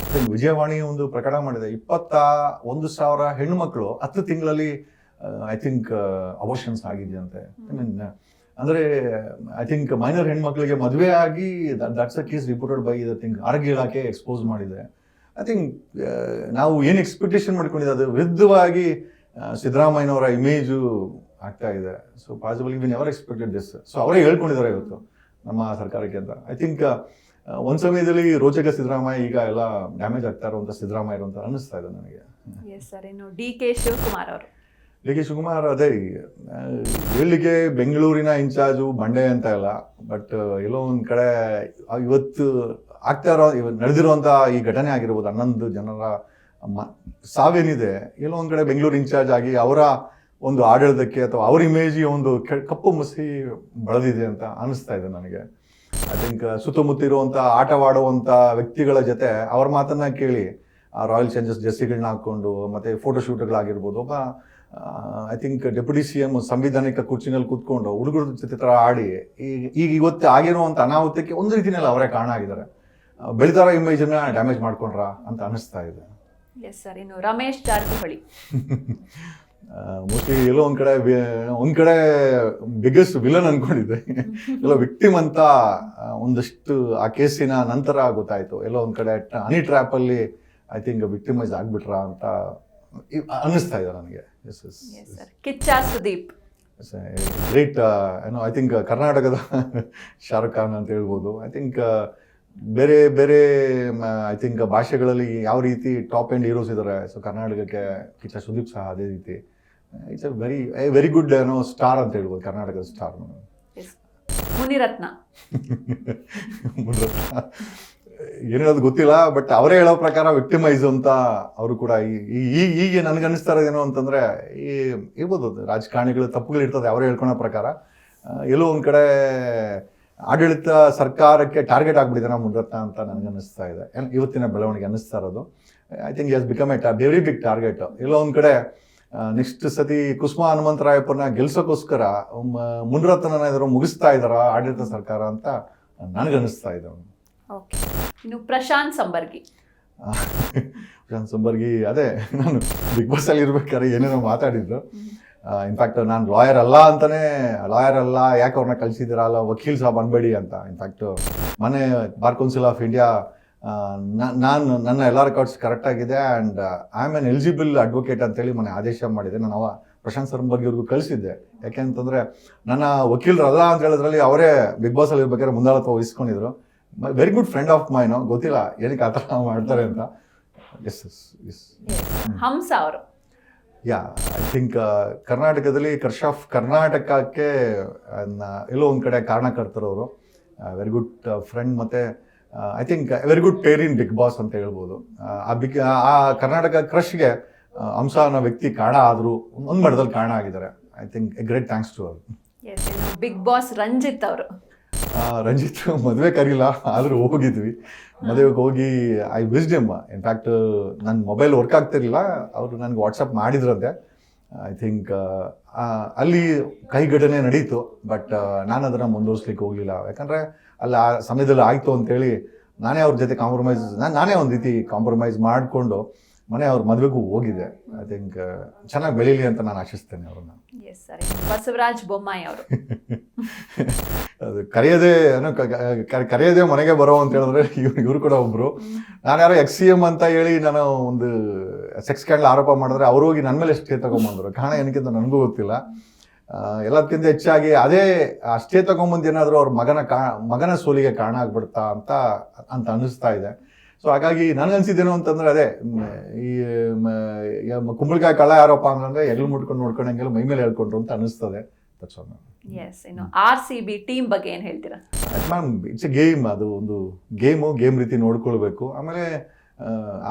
ವಿಜಯವಾಣಿ ಒಂದು ಪ್ರಕರಣ ಮಾಡಿದೆ, 21,000 ಹೆಣ್ಣು ಮಕ್ಕಳು 10 ತಿಂಗಳಲ್ಲಿ ಐ ಥಿಂಕ್ ಅಬೋಷನ್ಸ್ ಆಗಿದೆಯಂತೆ. ಅಂದ್ರೆ ಐ ಥಿಂಕ್ ಮೈನರ್ ಹೆಣ್ಮಕ್ಳಿಗೆ ಮದುವೆ ಆಗಿ that's a case reported by the think ಆರೋಗ್ಯ ಇಲಾಖೆ ಎಕ್ಸ್ಪೋಸ್ ಮಾಡಿದೆ. ಐ ಥಿಂಕ್ ನಾವು ಏನು ಎಕ್ಸ್ಪೆಕ್ಟೇಷನ್ ಮಾಡ್ಕೊಂಡಿದ್ದೆ ಅದು ವಿರುದ್ಧವಾಗಿ ಸಿದ್ದರಾಮಯ್ಯನವರ ಇಮೇಜು ಆಗ್ತಾ ಇದೆ. So possibly we never expected this. So ಅವರೇ ಹೇಳ್ಕೊಂಡಿದ್ದಾರೆ ಇವತ್ತು ನಮ್ಮ ಸರ್ಕಾರಕ್ಕೆ ಅಂತ. ಐ ಥಿಂಕ್ ಒಂದ್ ಸಮಯದಲ್ಲಿ ರೋಚಕ ಸಿದ್ದರಾಮಯ್ಯ, ಈಗ ಎಲ್ಲ ಡ್ಯಾಮೇಜ್ ಆಗ್ತಾ ಇರುವಂತ ಸಿದ್ದರಾಮಯ್ಯ ಅಂತ ಅನ್ನಿಸ್ತಾ ಇದೆ ನನಗೆ. DK ಶಿವಕುಮಾರ್ ಅವರು. DK ಶಿವಕುಮಾರ್ ಅದೇ ಹೇಳಲಿಕ್ಕೆ ಬೆಂಗಳೂರಿನ ಇನ್ಚಾರ್ಜು ಬಂಡೆ ಅಂತ ಇಲ್ಲ. ಬಟ್ ಎಲ್ಲೋ ಒಂದ್ ಕಡೆ ಇವತ್ತು ನಡೆದಿರುವಂತ ಈ ಘಟನೆ ಆಗಿರ್ಬೋದು, 11 ಜನರ ಸಾವೇನಿದೆ, ಎಲ್ಲೋ ಒಂದ್ ಕಡೆ ಬೆಂಗಳೂರು ಇನ್ಚಾರ್ಜ್ ಆಗಿ ಅವರ ಒಂದು ಆಡಳಿತಕ್ಕೆ ಅಥವಾ ಅವ್ರ ಇಮೇಜ್ ಒಂದು ಕಪ್ಪು ಮುಸಿ ಬೆಳೆದಿದೆ ಅಂತ ಅನಿಸ್ತಾ ಇದೆ ನನಗೆ. ಐ ಥಿಂಕ್ ಸುತ್ತಮುತ್ತ ಇರುವಂತ ಆಟವಾಡುವಂತ ವ್ಯಕ್ತಿಗಳ ಜೊತೆ ಅವ್ರ ಮಾತನ್ನ ಕೇಳಿ ಆ ರಾಯಲ್ ಚಾಲೆಂಜರ್ಸ್ ಜೆರ್ಸಿಗಳನ್ನ ಹಾಕೊಂಡು ಮತ್ತೆ ಫೋಟೋಶೂಟ್ಗಳಾಗಿರ್ಬೋದು, ಒಬ್ಬ ಐ ಥಿಂಕ್ ಡೆಪ್ಯೂಟಿ CM ಸಂವಿಧಾನಿಕ ಕುರ್ಚಿನಲ್ಲಿ ಕೂತ್ಕೊಂಡು ಹುಡುಗರ ಜೊತೆ ತರ ಆಡಿ ಈಗ ಇವತ್ತು ಆಗಿರುವಂತ ಅನಾಹುತಕ್ಕೆ ಒಂದು ರೀತಿಯಲ್ಲಿ ಅವರೇ ಕಾರಣ ಆಗಿದ್ದಾರೆ. ಬೆಳಿತಾರ ಇಮೇಜ್ ಅನ್ನ ಡ್ಯಾಮೇಜ್ ಮಾಡ್ಕೊಂಡ್ರ ಅಂತ ಅನಿಸ್ತಾ ಇದೆ. ಇನ್ನು ರಮೇಶ್ ಜಾರಕಿಹೊಳಿ. ಮೋಸ್ಟ್ಲಿ ಎಲ್ಲೋ ಒಂದ್ ಕಡೆ ಬಿಗ್ಗೆಸ್ಟ್ ವಿಲನ್ ಅನ್ಕೊಂಡಿದ್ದೆ, ಎಲ್ಲೋ ವಿಕ್ಟಿಮ್ ಅಂತ ಒಂದಷ್ಟು ಆ ಕೇಸಿನ ನಂತರ ಗೊತ್ತಾಯ್ತು. ಎಲ್ಲೋ ಒಂದ್ ಕಡೆ ಹನಿ ಟ್ರ್ಯಾಪ್ ಅಲ್ಲಿ ಐ ಥಿಂಕ್ ವಿಕ್ಟಿಮೈಸ್ ಆಗ್ಬಿಟ್ರ ಅಂತ ಅನ್ನಿಸ್ತಾ ಇದೆ ನನಗೆ. Kichcha Sudeep. Great. I think ಕರ್ನಾಟಕದ ಶಾರುಖ್ ಖಾನ್ ಅಂತ ಹೇಳ್ಬೋದು. ಐ ಥಿಂಕ್ ಬೇರೆ ಬೇರೆ ಐ ಥಿಂಕ್ ಭಾಷೆಗಳಲ್ಲಿ ಯಾವ ರೀತಿ ಟಾಪ್ ಎಂಡ್ ಹೀರೋಸ್ ಇದ್ದಾರೆ, ಸೊ ಕರ್ನಾಟಕಕ್ಕೆ ಕಿಚ್ಚ ಸುದೀಪ್ ಸಹ ಅದೇ ರೀತಿ. ಇಟ್ಸ್ ವೆರಿ ಗುಡ್ ಸ್ಟಾರ್ ಅಂತ ಹೇಳ್ಬೋದು, ಕರ್ನಾಟಕದ ಸ್ಟಾರ್. ಮುನಿರತ್ನ. ಏನು ಹೇಳೋದು ಗೊತ್ತಿಲ್ಲ, ಬಟ್ ಅವರೇ ಹೇಳೋ ಪ್ರಕಾರ ವಿಕ್ಟಿಮೈಸ್ ಅಂತ ಅವರು ಕೂಡ ಈಗ ನನಗೆ ಅನಿಸ್ತಾ ಇರೋದೇನು ಅಂತಂದ್ರೆ ಇರ್ಬೋದು ರಾಜಕಾರಣಿಗಳು ತಪ್ಪುಗಳು ಇರ್ತದೆ ಅವರೇ ಹೇಳ್ಕೊಳೋ ಪ್ರಕಾರ. ಎಲ್ಲೋ ಒಂದ್ ಕಡೆ ಆಡಳಿತ ಸರ್ಕಾರಕ್ಕೆ ಟಾರ್ಗೆಟ್ ಆಗ್ಬಿಟ್ಟಿದೆ ನಾವು ಮುನ್ರತ್ನ ಅಂತ ನನಗೆ ಅನಿಸ್ತಾ ಇದೆ. ಇವತ್ತಿನ ಬೆಳವಣಿಗೆ ಅನಿಸ್ತಾ ಇರೋದು I think is become a very big target. ಎಲ್ಲೋ ಒಂದ್ ಕಡೆ ನೆಕ್ಸ್ಟ್ ಸತಿ ಕುಸುಮಾ ಹನುಮಂತರಾಯಪ್ಪನ ಗೆಲ್ಸೋಕ್ಕೋಸ್ಕರ ಮುನ್ರತ್ನ ಮುಗಿಸ್ತಾ ಇದಾರ ಆಡಳಿತ ಸರ್ಕಾರ ಅಂತ ನನಗನ್ನಿಸ್ತಾ ಇದೆ. ಓಕೆ, ಇನ್ನು ಪ್ರಶಾಂತ್ ಸಂಬರ್ಗಿ. ಪ್ರಶಾಂತ್ ಸಂಬರ್ಗಿ ಅದೇ ನಾನು ಬಿಗ್ ಬಾಸ್ ಅಲ್ಲಿ ಇರ್ಬೇಕಾದ್ರೆ ಏನೇನೋ ಮಾತಾಡಿದ್ರು. ಇನ್ಫ್ಯಾಕ್ಟ್ ನಾನು ಲಾಯರ್ ಅಲ್ಲ ಯಾಕೆ ಅವ್ರನ್ನ ಕಳ್ಸಿದ್ದೀರಲ್ಲ ವಕೀಲ್ ಸಾಬ್ ಅನ್ಬೇಡಿ ಅಂತ. ಇನ್ಫ್ಯಾಕ್ಟ್ ಮೊನ್ನೆ ಬಾರ್ ಕೌನ್ಸಿಲ್ ಆಫ್ ಇಂಡಿಯಾ ನನ್ನ ಎಲ್ಲ ರೆಕಾರ್ಡ್ಸ್ ಕರೆಕ್ಟ್ ಆಗಿದೆ and I am an eligible advocate ಅಂತೇಳಿ ಮೊನ್ನೆ ಆದೇಶ ಮಾಡಿದೆ. ನಾನು ಪ್ರಶಾಂತ್ ಸಂಬರ್ಗಿ ಅವ್ರಿಗೂ ಕಳಿಸಿದ್ದೆ. ಯಾಕೆಂತಂದ್ರೆ ನನ್ನ ವಕೀಲರಲ್ಲ ಅಂತ ಹೇಳಿದ್ರಲ್ಲಿ ಅವರೇ ಬಿಗ್ ಬಾಸ್ ಅಲ್ಲಿ ಇರ್ಬೇಕಾದ್ರೆ ಮುಂದಾಳತ್ವ ವಹಿಸ್ಕೊಂಡಿದ್ರು. Very good friend of mine, ಗೊತ್ತಿಲ್ಲ ಏನಕ್ಕೆ ಆ ಥರ ಮಾಡ್ತಾರೆ ಅಂತ. ಹಂಸ ಅವರು ಐ ಥಿಂಕ್ ಕರ್ನಾಟಕದಲ್ಲಿ ಕರ್ಷಾಫ್ ಕರ್ನಾಟಕಕ್ಕೆ ಎಲ್ಲೋ ಒಂದು ಕಡೆ ಕಾರಣಕರ್ತರವರು. ವೆರಿ ಗುಡ್ ಫ್ರೆಂಡ್, ಮತ್ತೆ I think very good pair in Bigg Boss ಅಂತ ಹೇಳ್ಬೋದು. ಆ ಕರ್ನಾಟಕ ಕ್ರಶ್ಗೆ ಹಂಸ ಅನ್ನೋ ವ್ಯಕ್ತಿ ಕಾರಣ ಆದರೂ ಒಂದು ಮಟ್ಟದಲ್ಲಿ ಕಾರಣ ಆಗಿದ್ದಾರೆ. I think a great thanks to ಅವರು. ಬಿಗ್ ಬಾಸ್ ರಂಜಿತ್ ಅವರು. ರಂಜಿತ್ ಮದುವೆ ಕರೀಲ್ಲ, ಆದರೂ ಹೋಗಿದ್ವಿ. ಮದುವೆಗೆ ಹೋಗಿ ಐ ವಿಸ್ಡ್ ಹಿಮ್. ಇನ್ಫ್ಯಾಕ್ಟ್ ನನ್ನ ಮೊಬೈಲ್ ವರ್ಕ್ ಆಗ್ತಿರ್ಲಿಲ್ಲ, ಅವರು ನನಗೆ ವಾಟ್ಸಪ್ ಮಾಡಿದ್ರಂತೆ. ಐ ಥಿಂಕ್ ಅಲ್ಲಿ ಕೈಘಟನೆ ನಡೀತು, ಬಟ್ ನಾನು ಅದನ್ನು ಮುಂದುವರಿಸ್ಲಿಕ್ಕೆ ಹೋಗಲಿಲ್ಲ. ಯಾಕಂದರೆ ಅಲ್ಲಿ ಆ ಸಮಯದಲ್ಲಿ ಆಯಿತು ಅಂತೇಳಿ ನಾನೇ ಅವ್ರ ಜೊತೆ ನಾನೇ ಒಂದು ರೀತಿ ಕಾಂಪ್ರಮೈಸ್ ಮಾಡಿಕೊಂಡು ಅವ್ರ ಮದುವೆಗೂ ಹೋಗಿದೆ. ಐ ಥಿಂಕ್ ಚೆನ್ನಾಗಿ ಬೆಳೀಲಿ ಅಂತ ನಾನು ಆಶಿಸ್ತೇನೆ ಅವ್ರನ್ನ. ಬಸವರಾಜ್ ಬೊಮ್ಮಾಯಿ ಅವರು. ಅದು ಕರೆಯದೇ ಮನೆಗೆ ಬರೋ ಅಂತ ಹೇಳಿದ್ರೆ ಇವ್ರು ಕೂಡ ಒಬ್ರು. ನಾನು ಯಾರೋ XCM ಅಂತ ಹೇಳಿ ನಾನು ಒಂದು ಸೆಕ್ಸ್ ಕ್ಯಾಂಡಲ್ ಆರೋಪ ಮಾಡಿದ್ರೆ ಅವ್ರು ಹೋಗಿ ನನ್ನ ಮೇಲೆ ಸ್ಟೇ ತಗೊಂಬಂದ್ರು. ಕಾರಣ ಏನಕ್ಕಿಂತ ನನಗೂ ಗೊತ್ತಿಲ್ಲ. ಎಲ್ಲದಕ್ಕಿಂತ ಹೆಚ್ಚಾಗಿ ಅದೇ ಸ್ಟೇ ತಗೊಂಬಂದು ಏನಾದರೂ ಅವ್ರ ಮಗನ ಸೋಲಿಗೆ ಕಾರಣ ಆಗ್ಬಿಡ್ತಾ ಅಂತ ಅನ್ನಿಸ್ತಾ ಇದೆ. ಸೊ ಹಾಗಾಗಿ ನನಗನ್ಸಿದ್ದೇನು ಅಂತಂದ್ರೆ ಅದೇ ಈ ಕುಂಬಳಕಾಯಿ ಕಳ್ಳ ಯಾರಪ್ಪ ಅಂದ್ರೆ ಎಲ್ಲಿ ಮುಟ್ಕೊಂಡು ನೋಡ್ಕೊಂಡಂಗೆಲ್ಲ ಮೈ ಮೇಲೆ ಹೇಳ್ಕೊಂಡ್ರು ಅಂತ ಅನಿಸ್ತದೆ. ಇನ್ನು RCB ಟೀಮ್ ಬಗ್ಗೆ ಏನ್ ಹೇಳ್ತೀರಾ? ಇಟ್ಸ್ ಎ ಗೇಮ್, ಅದು ಒಂದು ಗೇಮ್ ರೀತಿ ನೋಡ್ಕೊಳ್ಬೇಕು. ಆಮೇಲೆ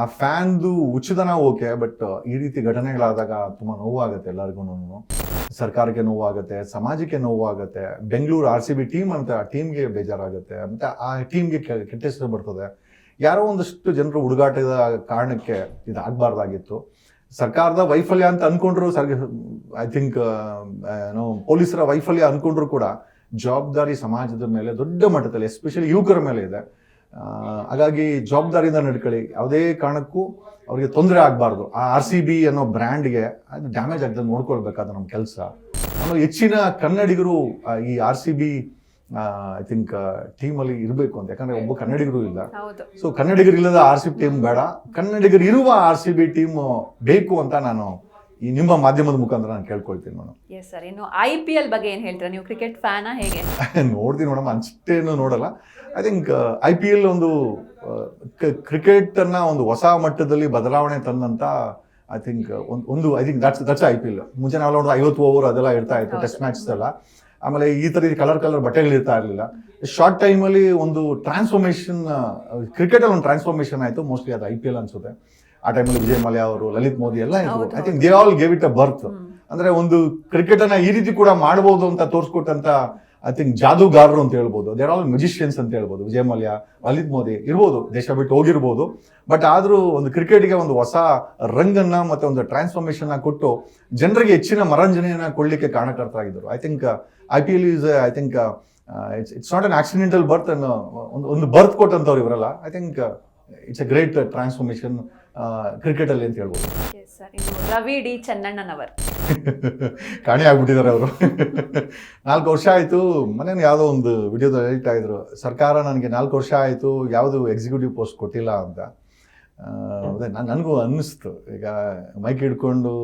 ಆ ಫ್ಯಾನ್ದು ಉಚಿತನ ಓಕೆ, ಬಟ್ ಈ ರೀತಿ ಘಟನೆಗಳಾದಾಗ ತುಂಬಾ ನೋವಾಗುತ್ತೆ ಎಲ್ಲರಿಗೂ. ಸರ್ಕಾರಕ್ಕೆ ನೋವಾಗುತ್ತೆ, ಸಮಾಜಕ್ಕೆ ನೋವಾಗುತ್ತೆ. ಬೆಂಗಳೂರು RCB ಟೀಮ್ ಅಂತ ಆ ಟೀಮ್ಗೆ ಬೇಜಾರಾಗುತ್ತೆ, ಮತ್ತೆ ಆ ಟೀಮ್ಗೆ ಕೆಟ್ಟ ಹೆಸರು ಬರ್ತದೆ. ಯಾರೋ ಒಂದಷ್ಟು ಜನರು ಹುಡುಗಾಟದ ಕಾರಣಕ್ಕೆ ಇದು ಆಗಬಾರ್ದಾಗಿತ್ತು. ಸರ್ಕಾರದ ವೈಫಲ್ಯ ಅಂತ ಅನ್ಕೊಂಡ್ರು, ಐ ಥಿಂಕ್ ಪೊಲೀಸರ ವೈಫಲ್ಯ ಅನ್ಕೊಂಡ್ರು ಕೂಡ ಜವಾಬ್ದಾರಿ ಸಮಾಜದ ಮೇಲೆ ದೊಡ್ಡ ಮಟ್ಟದಲ್ಲಿ, ಎಸ್ಪೆಷಲಿ ಯುವಕರ ಮೇಲೆ ಇದೆ. ಹಾಗಾಗಿ ಜವಾಬ್ದಾರಿಯಿಂದ ನಡ್ಕೊಳ್ಳಿ, ಯಾವುದೇ ಕಾರಣಕ್ಕೂ ಅವ್ರಿಗೆ ತೊಂದರೆ ಆಗಬಾರ್ದು. ಆ RCB ಅನ್ನೋ ಬ್ರ್ಯಾಂಡ್ಗೆ ಅದು ಡ್ಯಾಮೇಜ್ ಆಗದೆ ನೋಡ್ಕೊಳ್ಬೇಕಾದ ನಮ್ಮ ಕೆಲಸ. ಆಮೇಲೆ ಹೆಚ್ಚಿನ ಕನ್ನಡಿಗರು ಈ RCB ಐ ಥಿಂಕ್ ಟೀಮಲ್ಲಿ ಇರಬೇಕು ಅಂತ. ಯಾಕಂದ್ರೆ ಒಬ್ಬ ಕನ್ನಡಿಗರು ಇಲ್ಲ. ಸೊ ಕನ್ನಡಿಗರು ಇಲ್ಲದ RCB ಟೀಮ್ ಬೇಡ, ಕನ್ನಡಿಗರು ಇರುವ RCB ಟೀಮ್ ಬೇಕು ಅಂತ ನಾನು ಈ ನಿಮ್ಮ ಮಾಧ್ಯಮದ ಮುಖಾಂತರ ನಾನು ಕೇಳ್ಕೊಳ್ತೀನಿ ಮೇಡಮ್. ಎಸ್ ಸರ್, ಇನ್ನು IPL ಬಗ್ಗೆ ಏನು ಹೇಳ್ತೀರಾ? ನೀವು ಕ್ರಿಕೆಟ್ ಫ್ಯಾನಾ ಹೇಗೆ? ನೋಡ್ತೀನಿ ಮೇಡಮ್, ಅಷ್ಟೇನು ನೋಡಲ್ಲ. ಐ ಥಿಂಕ್ IPL ಒಂದು ಕ್ರಿಕೆಟ್ ಅನ್ನ ಒಂದು ಹೊಸ ಮಟ್ಟದಲ್ಲಿ ಬದಲಾವಣೆ ತಂದಂತ ಐ ಥಿಂಕ್ ದಟ್ಸ್ IPL. ಮುಂಚೆ ನಾವೆಲ್ಲ ನೋಡಿದ್ರೆ 50 ಓವರ್ ಅದೆಲ್ಲ ಇರ್ತಾ ಇತ್ತು, ಟೆಸ್ಟ್ ಮ್ಯಾಚ್ ಎಲ್ಲ. ಆಮೇಲೆ ಈ ತರ ಕಲರ್ ಬಟ್ಟೆಗಳು ಇರ್ತಾ ಇರಲಿಲ್ಲ. ಶಾರ್ಟ್ ಟೈಮಲ್ಲಿ ಒಂದು ಟ್ರಾನ್ಸ್ಫಾರ್ಮೇಶನ್, ಕ್ರಿಕೆಟಲ್ಲಿ ಒಂದು ಟ್ರಾನ್ಸ್ಫಾರ್ಮೇಶನ್ ಆಯಿತು. ಮೋಸ್ಟ್ಲಿ ಅದು IPL ಅನ್ಸುತ್ತೆ. ಆ ಟೈಮಲ್ಲಿ ವಿಜಯ್ ಮಲ್ಯ ಅವರು, ಲಲಿತ್ ಮೋದಿ ಎಲ್ಲ ಇದ್ರು. I think they all gave it a birth. ಅಂದ್ರೆ ಒಂದು ಕ್ರಿಕೆಟ್ ಅನ್ನ ಈ ರೀತಿ ಕೂಡ ಮಾಡಬಹುದು ಅಂತ ತೋರಿಸ್ಕೊಟ್ಟಂತ ಐ ಥಿಂಕ್ ಜಾದೂಗಾರರು ಅಂತ ಹೇಳ್ಬೋದು. ದೇರ್ ಆಲ್ ಮ್ಯೂಜಿಷಿಯನ್ಸ್ ಅಂತ ಹೇಳ್ಬೋದು. ವಿಜಯ್ ಮಲ್ಯ, ಲಲಿತ್ ಮೋದಿ ಇರ್ಬೋದು, ದೇಶ ಬಿಟ್ಟು ಹೋಗಿರ್ಬೋದು, ಬಟ್ ಆದ್ರೂ ಒಂದು ಕ್ರಿಕೆಟ್ಗೆ ಒಂದು ಹೊಸ ರಂಗನ್ನ ಮತ್ತೆ ಒಂದು ಟ್ರಾನ್ಸ್ಫಾರ್ಮೇಶನ್ ಕೊಟ್ಟು ಜನರಿಗೆ ಹೆಚ್ಚಿನ ಮನರಂಜನೆಯನ್ನ ಕೊಡ್ಲಿಕ್ಕೆ ಕಾರಣಕರ್ತರಾಗಿದ್ದರು. I think IPL is I think it's not an accidental birth ಅನ್ನೋ ಒಂದು ಬರ್ತ್ ಕೊಟ್ಟಂತವ್ರು ಇವರಲ್ಲ. I think it's a great transformation cricket ಅಲ್ಲಿ ಅಂತ ಹೇಳ್ಬೋದು. ರವಿ ಡಿ ಚೆನ್ನಣ್ಣನವರು ಕಾಣೆ ಆಗ್ಬಿಟ್ಟಿದ್ದಾರೆ ಅವರು. 4 ವರ್ಷ ಆಯ್ತು. ಮನೇಲಿ ಯಾವುದೋ ಒಂದು ವಿಡಿಯೋದಲ್ಲಿ ಹೇಳ್ತಾ ಇದ್ರು, ಸರ್ಕಾರ ನನಗೆ 4 ವರ್ಷ ಆಯ್ತು ಯಾವುದು ಎಕ್ಸಿಕ್ಯೂಟಿವ್ ಪೋಸ್ಟ್ ಕೊಟ್ಟಿಲ್ಲ ಅಂತ. ಅದೇ ನನಗೂ ಅನ್ನಿಸ್ತು, ಈಗ ಮೈಕ್ ಹಿಡ್ಕೊಂಡು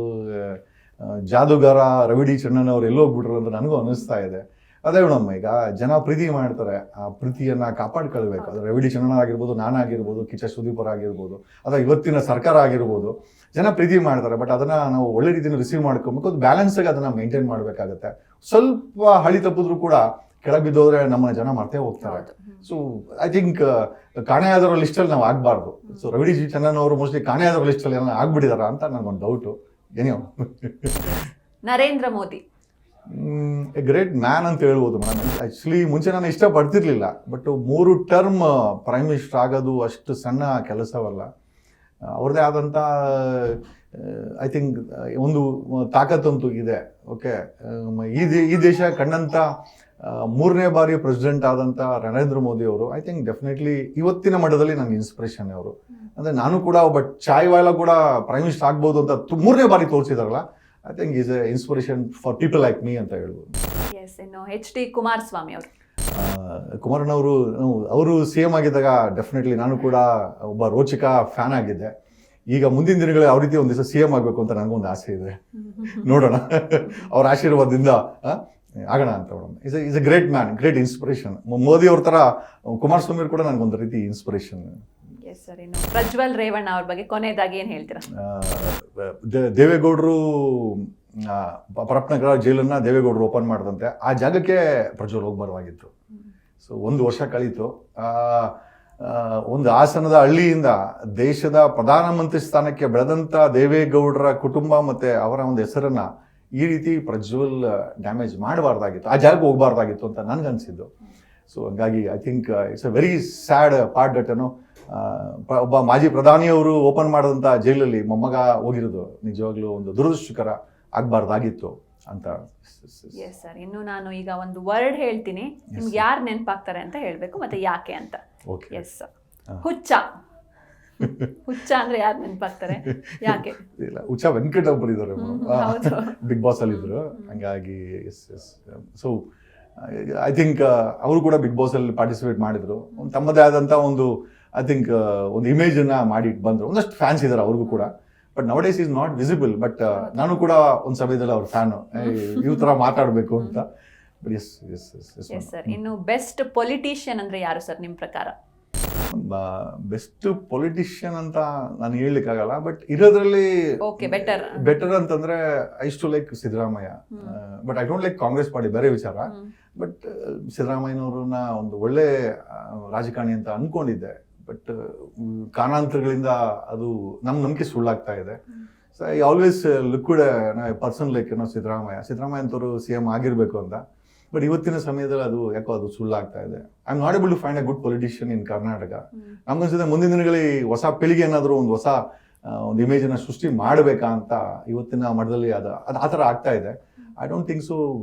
ಜಾದೂಗಾರ ರವಿ ಡಿ ಚೆನ್ನಣ್ಣವ್ರು ಎಲ್ಲೋಗ್ಬಿಟ್ರು ಅಂತ ನನಗೂ ಅನ್ನಿಸ್ತಾ ಇದೆ. ಅದೇ ಮೇಡಮ್, ಈಗ ಜನ ಪ್ರೀತಿ ಮಾಡ್ತಾರೆ, ಆ ಪ್ರೀತಿಯನ್ನ ಕಾಪಾಡ್ಕೊಳ್ಬೇಕು. ಅದು ರವಿ ಡಿ ಚೆನ್ನಣ್ಣ ಆಗಿರ್ಬೋದು, ನಾನಾಗಿರ್ಬೋದು, ಕಿಚ್ಚ ಸುದೀಪ್ ಆಗಿರ್ಬೋದು, ಅಥವಾ ಇವತ್ತಿನ ಸರ್ಕಾರ ಆಗಿರ್ಬೋದು, ಜನ ಪ್ರೀತಿ ಮಾಡ್ತಾರೆ. ಬಟ್ ಅದನ್ನ ನಾವು ಒಳ್ಳೆ ರೀತಿಯಲ್ಲಿ ರಿಸೀವ್ ಮಾಡ್ಕೊಬೇಕು. ಅದು ಬ್ಯಾಲೆನ್ಸ್ ಆಗಿ ಅದನ್ನ ಮೇಂಟೈನ್ ಮಾಡಬೇಕಾಗತ್ತೆ. ಸ್ವಲ್ಪ ಹಳಿ ತಪ್ಪಿದ್ರು ಕೂಡ ಕೆಳಗೆ ಬಿದ್ದೋದ್ರೆ ನಮ್ಮನ್ನ ಜನ ಮರ್ತೇ ಹೋಗ್ತಾರೆ. ಸೊ ಐ ಥಿಂಕ್ ಕಾಣೆಯಾದವರ ಲಿಸ್ಟಲ್ಲಿ ನಾವು ಆಗಬಾರ್ದು. ಸೊ ರವಿ ಜಿ ಚಂದ್ರನ್ ಅವರು ಮೋಸ್ಟ್ಲಿ ಕಾಣೆಯಾದವರ ಲಿಸ್ಟಲ್ಲಿ ಏನೋ ಆಗ್ಬಿಟ್ಟಿದಾರ ಅಂತ ನನಗೊಂದು ಡೌಟು. ಏನೋ Narendra Modi A great man ಅಂತ ಹೇಳ್ಬೋದು ಮೇಡಮ್. ಆ್ಯಕ್ಚುಲಿ ಮುಂಚೆ ನಾನು ಇಷ್ಟಪಡ್ತಿರ್ಲಿಲ್ಲ, ಬಟ್ 3 ಟರ್ಮ್ ಪ್ರೈಮ್ ಮಿನಿಸ್ಟರ್ ಆಗೋದು ಅಷ್ಟು ಸಣ್ಣ ಕೆಲಸವಲ್ಲ. ಅವ್ರದ್ದೇ ಆದಂಥ ಐ ಥಿಂಕ್ ಒಂದು ತಾಕತ್ತಂತೂ ಇದೆ. ಓಕೆ, ಈ ದೇಶ ಕಂಡಂಥ 3ನೇ ಬಾರಿ ಪ್ರೆಸಿಡೆಂಟ್ ಆದಂಥ ನರೇಂದ್ರ ಮೋದಿ ಅವರು ಐ ಥಿಂಕ್ ಡೆಫಿನೆಟ್ಲಿ ಇವತ್ತಿನ ಮಟ್ಟದಲ್ಲಿ ನನಗೆ ಇನ್ಸ್ಪಿರೇಷನ್ ಅವರು. ಅಂದರೆ ನಾನು ಕೂಡ ಒಬ್ಬ ಚಾಯ್ ವಾಲ ಕೂಡ ಪ್ರೈಮ್ ಮಿನಿಸ್ಟರ್ ಆಗ್ಬೋದು ಅಂತ 3ನೇ ಬಾರಿ ತೋರಿಸಿದಾರಲ್ಲ, I think is a inspiration for people like me ಅಂತ ಹೇಳ್ಬೋದು. ಎಸ್, ಇನ್ನು HD ಕುಮಾರಸ್ವಾಮಿ ಅವರು. ಅವರು CM ಆಗಿದ್ದಾಗ ಡೆಫಿನೆಟ್ಲಿ ನಾನು ಕೂಡ ಒಬ್ಬ ರೋಚಕ ಫ್ಯಾನ್ ಆಗಿದ್ದೆ. ಈಗ ಮುಂದಿನ ದಿನಗಳಲ್ಲಿ ಯಾವ ರೀತಿ ಒಂದು ದಿವಸ CM ಆಗಬೇಕು ಅಂತ ನನಗೊಂದು ಆಸೆ ಇದೆ. ನೋಡೋಣ, ಅವ್ರ ಆಶೀರ್ವಾದದಿಂದ ಆಗೋಣ ಅಂತ madam. Is A great man, great inspiration. Modi ಅವ್ರ ಥರ ಕುಮಾರಸ್ವಾಮಿ ಕೂಡ ನನಗೊಂದು ರೀತಿ ಇನ್ಸ್ಪಿರೇಷನ್. ಎಸ್ ಸರ್, ಇನ್ನು ಪ್ರಜ್ವಲ್ ರೇವಣ್ಣ ಅವ್ರ ಬಗ್ಗೆ ಕೊನೆಯದಾಗಿ ಏನು ಹೇಳ್ತೀರಾ? ದೇವೇಗೌಡರು ಪರಪ್ಪನಗರ ಜೈಲನ್ನ ದೇವೇಗೌಡರು ಓಪನ್ ಮಾಡಿದಂತೆ ಆ ಜಾಗಕ್ಕೆ ಪ್ರಜ್ವಲ್ ಹೋಗ್ಬಾರ್ದಾಗಿತ್ತು. ಸೊ 1 ವರ್ಷ ಕಳೀತು. ಒಂದು ಹಾಸನದ ಹಳ್ಳಿಯಿಂದ ದೇಶದ ಪ್ರಧಾನಮಂತ್ರಿ ಸ್ಥಾನಕ್ಕೆ ಬೆಳೆದಂಥ ದೇವೇಗೌಡರ ಕುಟುಂಬ ಮತ್ತು ಅವರ ಒಂದು ಹೆಸರನ್ನ ಈ ರೀತಿ ಪ್ರಜ್ವಲ್ ಡ್ಯಾಮೇಜ್ ಮಾಡಬಾರ್ದಾಗಿತ್ತು, ಆ ಜಾಗಕ್ಕೆ ಹೋಗ್ಬಾರ್ದಾಗಿತ್ತು ಅಂತ ನನಗನ್ಸಿದ್ದು. ಸೊ ಹಂಗಾಗಿ I think it's a very sad part that ಏನೋ ಒಬ್ಬ ಮಾಜಿ ಪ್ರಧಾನಿಯವರು ಓಪನ್ ಮಾಡಿದಂಥ ಜೈಲಲ್ಲಿ ಮೊಮ್ಮಗ ಹೋಗಿರೋದು ನಿಜವಾಗ್ಲೂ ಒಂದು ದುರದೃಷ್ಟಕರ, ಆಗಬಾರ್ದಾಗಿತ್ತು ಅಂತ. ಎಸ್ ಸರ್, ಇನ್ನು ನಾನು ಈಗ ಒಂದು ವರ್ಡ್ ಹೇಳ್ತೀನಿ, ನಿಮ್ಗೆ ಯಾರು ನೆನಪಾಗ್ತಾರೆ ಅಂತ ಹೇಳಬೇಕು ಮತ್ತೆ ಯಾಕೆ ಅಂತ. ಎಸ್ ಸರ್, ಹುಚ್ಚ. ಹುಚ್ಚ ಅಂದ್ರೆ ಯಾರು ನೆನಪಾಗ್ತಾರೆ, ಯಾಕೆ? ಇಲ್ಲ, ಹುಚ್ಚ ವೆಂಕಟ್ ಒಬ್ಬರು ಇದ್ದಾರೆ, ಬಿಗ್ ಬಾಸ್ ಅಲ್ಲಿ ಇದ್ರು. ಹಂಗಾಗಿ ಸೊ ಐ ಥಿಂಕ್ ಅವರು ಕೂಡ ಬಿಗ್ ಬಾಸ್ ಅಲ್ಲಿ ಪಾರ್ಟಿಸಿಪೇಟ್ ಮಾಡಿದ್ರು. ತಮ್ಮದೇ ಆದಂತ ಒಂದು ಐ ಥಿಂಕ್ ಒಂದು ಇಮೇಜ್ ಅನ್ನ ಮಾಡಿ ಬಂದ್ರು. ಒಂದಷ್ಟು ಫ್ಯಾನ್ಸ್ ಇದ್ದಾರೆ ಅವ್ರಿಗೂ ಕೂಡ. But now days is not visible. But ನಾನು ಕೂಡ ಒಂದು ಸಮಯದಲ್ಲಿ ಅವ್ರ ಫ್ಯಾನು, ಇವ್ ತರ ಮಾತಾಡಬೇಕು ಅಂತ. ಎಸ್ ಸರ್, ಇನ್ನು ಬೆಸ್ಟ್ ಪೊಲಿಟಿಷಿಯನ್ ಅಂದ್ರೆ ಯಾರು ಸರ್ ನಿಮ್ಮ ಪ್ರಕಾರ? ಬೆಸ್ಟ್ ಪೊಲಿಟಿಷಿಯನ್ ಅಂತ ನಾನು ಹೇಳಲಿಕ್ಕಾಗಲ್ಲ, ಬಟ್ ಇರೋದ್ರಲ್ಲಿ ಬೆಟರ್ ಅಂತಂದ್ರೆ I too like Siddaramaiah. But I don't like Congress party, ಬೇರೆ ವಿಚಾರ. ಬಟ್ ಸಿದ್ದರಾಮಯ್ಯನವ್ರನ್ನ ಒಂದು ಒಳ್ಳೆ ರಾಜಕಾರಣಿ ಅಂತ ಅನ್ಕೊಂಡಿದ್ದೆ. ಬಟ್ ಕಾರಣಾಂತರಗಳಿಂದ ಅದು ನಮ್ಮ ನಂಬಿಕೆ ಸುಳ್ಳಾಗ್ತಾ ಇದೆ. So I always looked person like ಏನೋ ಸಿದ್ದರಾಮಯ್ಯ ಅಂತವರು CM ಆಗಿರ್ಬೇಕು ಅಂತ. ಬಟ್ ಇವತ್ತಿನ ಸಮಯದಲ್ಲಿ ಅದು ಯಾಕೋ ಅದು ಸುಳ್ಳಾಗ್ತಾ ಇದೆ. I am not able to find a good politician in Karnataka. ನಮ್ಗನ್ಸಿದೆ ಮುಂದಿನ ದಿನಗಳಲ್ಲಿ ಹೊಸ ಪೀಳಿಗೆ ಏನಾದರೂ ಒಂದು ಹೊಸ ಒಂದು ಇಮೇಜನ್ನು ಸೃಷ್ಟಿ ಮಾಡಬೇಕಾ ಅಂತ ಇವತ್ತಿನ ಮಟ್ಟದಲ್ಲಿ ಅದು ಆ ಥರ ಆಗ್ತಾ ಇದೆ. I don't think so